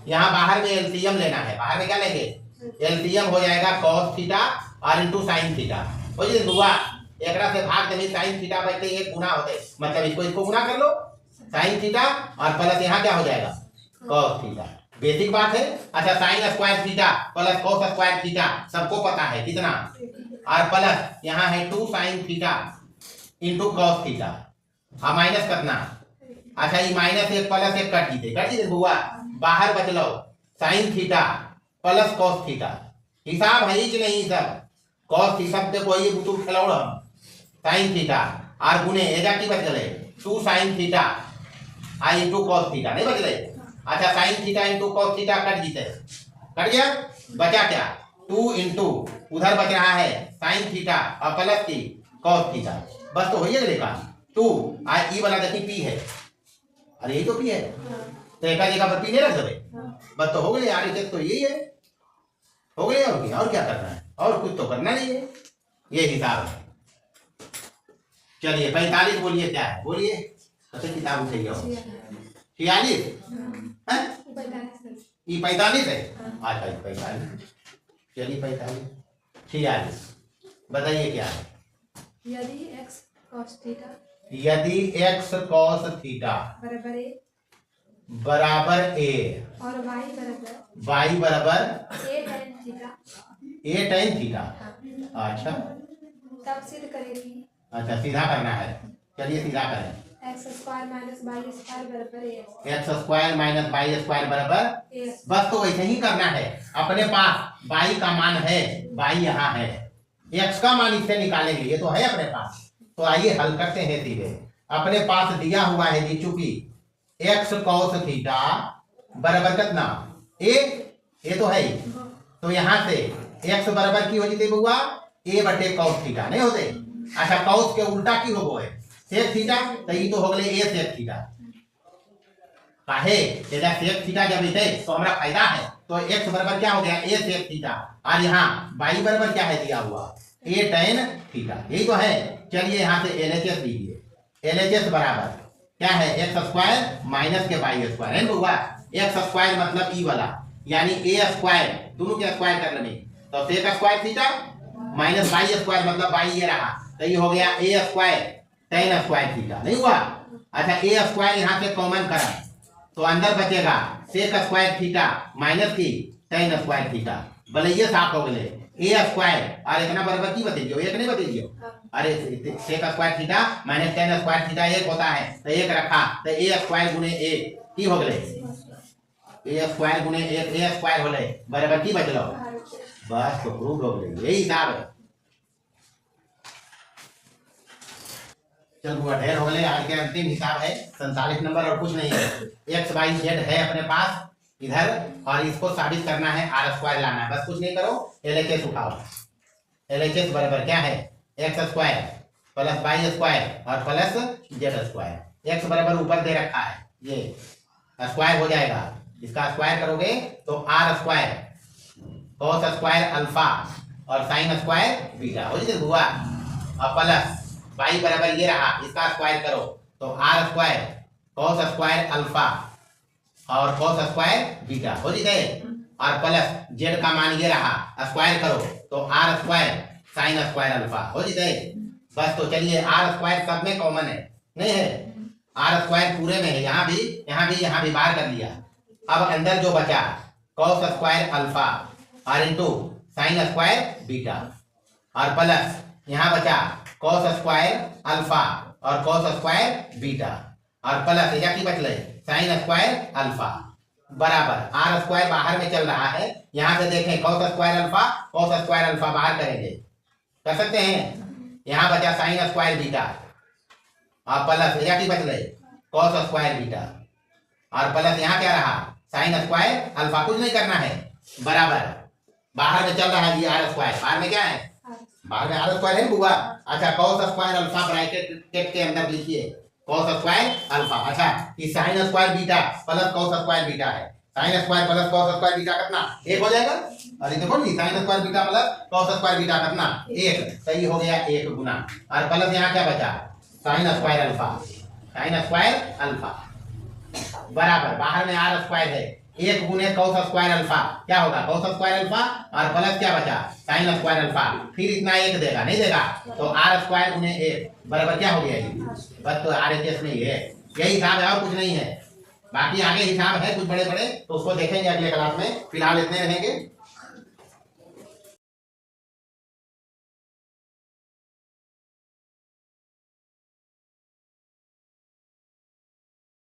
यहाँ बाहर में एलसीएम लेना है, बाहर में क्या लेंगे, एलसीएम हो जाएगा कॉस थीटा और इंटू साइन थीटा, हो जाए बुआ, एक से भाग देंगे, साइन थीटा बचते एक गुना होते, मतलब इसको गुना कर लो, साइन थीटा और प्लस यहाँ क्या हो जाएगा कॉस थीटा, बेसिक बात है। अच्छा sign square theta plus cos square theta सबको पता है कितना, और प्लस यहाँ है 2 sine theta into cos theta, हाँ माइनस कितना, अच्छा ये माइनस 1 प्लस 1 कट जीते बुआ, बाहर बच लो sine theta plus cos theta, हिसाब है ही कि नहीं, सब कॉस थी सब देखो ये बुतुल खिलौड़ हम साइन थीटा और गुने एजा की बच गए 2 साइन थीटा आई इंटू कॉस थीटा नहीं बच गए। अच्छा sine theta into cos theta cut जीते कट गया बचा क्या 2 इंटू उधर बच रहा है साइन थीटा और प्लस की कॉस थीटा बस तो हो ही गया 2 आई ई वाला देखिए पी है अरे यही तो पी है तो एक जगह पर पी नहीं रख देवे बस तो हो गई यार इसे तो यही है हो गई और क्या करना है और कुछ तो करना नहीं है ये हिसाब है। चलिए 45 बोलिए क्या है बोलिए कैसे किताब उठाइए 46 है ये 45 है अच्छा 45 चलिए 45 46 बताइए क्या है यदि x cos थीटा यदि x cos थीटा बराबर a और y बराबर a tan थीटा अच्छा तब सिद्ध करेगी अच्छा सीधा करना है चलिए सीधा करें x square minus y square बराबर x square minus y square बराबर बस तो वैसे ही करना है अपने पास y का मान है y यहाँ है x का मान इससे निकालेंगे ये तो है अपने पास तो आइए हल करते हैं सीधे अपने पास दिया हुआ है जी चूंकि x cos थीटा बराबर कितना a तो है ही तो यहाँ से x बराबर की हो जाती बुआ a बटे cos थीटा नहीं होते अच्छा cos के उल्टा की हो है sec थीटा तो ये तो हो गए a sec थीटा काहे तेरा sec थीटा जब इथे तो हमारा फायदा है तो x बराबर क्या हो गया a sec थीटा और यहाँ y बराबर क्या है दिया हुआ a tan थीटा यही तो है। चलिए यहाँ से LHS लीजिए LHS बराबर क्या है एक्स स्क्वायर माइनस के वाई स्क्वायर है बुआ एक्स स्क्वायर मतलब ई वाला यानी ए स्क्वायर दोनों के स्क्वायर कर लेंगे तो sec square theta minus Y square मतलब वाई ये रहा तो ये हो गया A square tan square theta नहीं हुआ। अच्छा ए स्क्वायर यहाँ से कॉमन करा तो अंदर बचेगा सेक स्क्वायर थीटा माइनस की tan स्क्वायर थीटा भले ये साफ हो गए ए स्क्वायर और इतना बराबर की बतेजियो एक नहीं बतेजियो अरे sec square theta minus tan square theta एक होता है तो एक रखा तो ए स्क्वायर गुने ए की हो गए ए स्क्वायर गुने ए स्क्वायर हो गए बराबर की बचलो बस तो प्रूव हो गए यही हिसाब है। चल बुआ ढेर हो गए आज के अंतिम हिसाब है 47 नंबर और कुछ नहीं है एक्स वाई जेड है अपने पास इधर और इसको साबित करना है आर स्क्वायर लाना है बस कुछ नहीं करो LHS उठाओ LHS बराबर क्या है X square plus Y square और प्लस जेड स्क्वायर एक्स बराबर ऊपर दे रखा है ये स्क्वायर हो जाएगा इसका स्क्वायर करोगे तो R square cos square alpha और साइन स्क्वायर बीटा हो जाए हुआ और प्लस वाई बराबर ये रहा इसका स्क्वायर करो तो R square cos square alpha और cos स्क्वायर बीटा हो जाए और प्लस जेड का मान ये रहा स्क्वायर करो तो R square sine square alpha हो जाए बस तो चलिए आर स्क्वायर सब में कॉमन है नहीं है आर स्क्वायर पूरे में है यहाँ भी बाहर कर लिया अब अंदर जो बचा cos स्क्वायर अल्फा और इंटू साइन स्क्वायर बीटा और प्लस यहाँ बचा cos स्क्वायर अल्फा और cos स्क्वायर बीटा और प्लस यहाँ की बच रहे साइन स्क्वायर अल्फा बराबर आर स्क्वायर बाहर में चल रहा है यहाँ से देखें cos स्क्वायर अल्फा बाहर करेंगे कर सकते हैं यहाँ बचा साइन स्क्वायर बीटा और प्लस यहाँ की बच रहे cos स्क्वायर बीटा और प्लस यहाँ क्या रहा साइन स्क्वायर अल्फा कुछ नहीं करना है बराबर बाहर में चल रहा है ये आर स्क्वायर बाहर में क्या है बाहर में आर स्क्वायर है बुआ अच्छा cos स्क्वायर अल्फा ब्रैकेट के अंदर लिखिए cos स्क्वायर अल्फा अच्छा ये sine square beta plus cos square beta है sine square plus cos square beta कितना एक हो जाएगा अरे देखो नहीं sine square beta plus cos square beta कितना एक सही हो गया एक गुना और प्लस यहाँ क्या बचा साइन स्क्वायर अल्फा बराबर बाहर में आर स्क्वायर है एक गुने cos स्क्वायर अल्फा क्या होगा cos स्क्वायर अल्फा और प्लस क्या बचा साइन स्क्वायर अल्फा फिर इतना एक देगा नहीं देगा तो आर स्क्वायर गुने एक बराबर क्या हो गया ये बस तो RHS में ये यही हिसाब है और कुछ नहीं है बाकी आगे हिसाब है कुछ बड़े बड़े तो उसको देखेंगे अगले क्लास में फिलहाल इतने रहेंगे।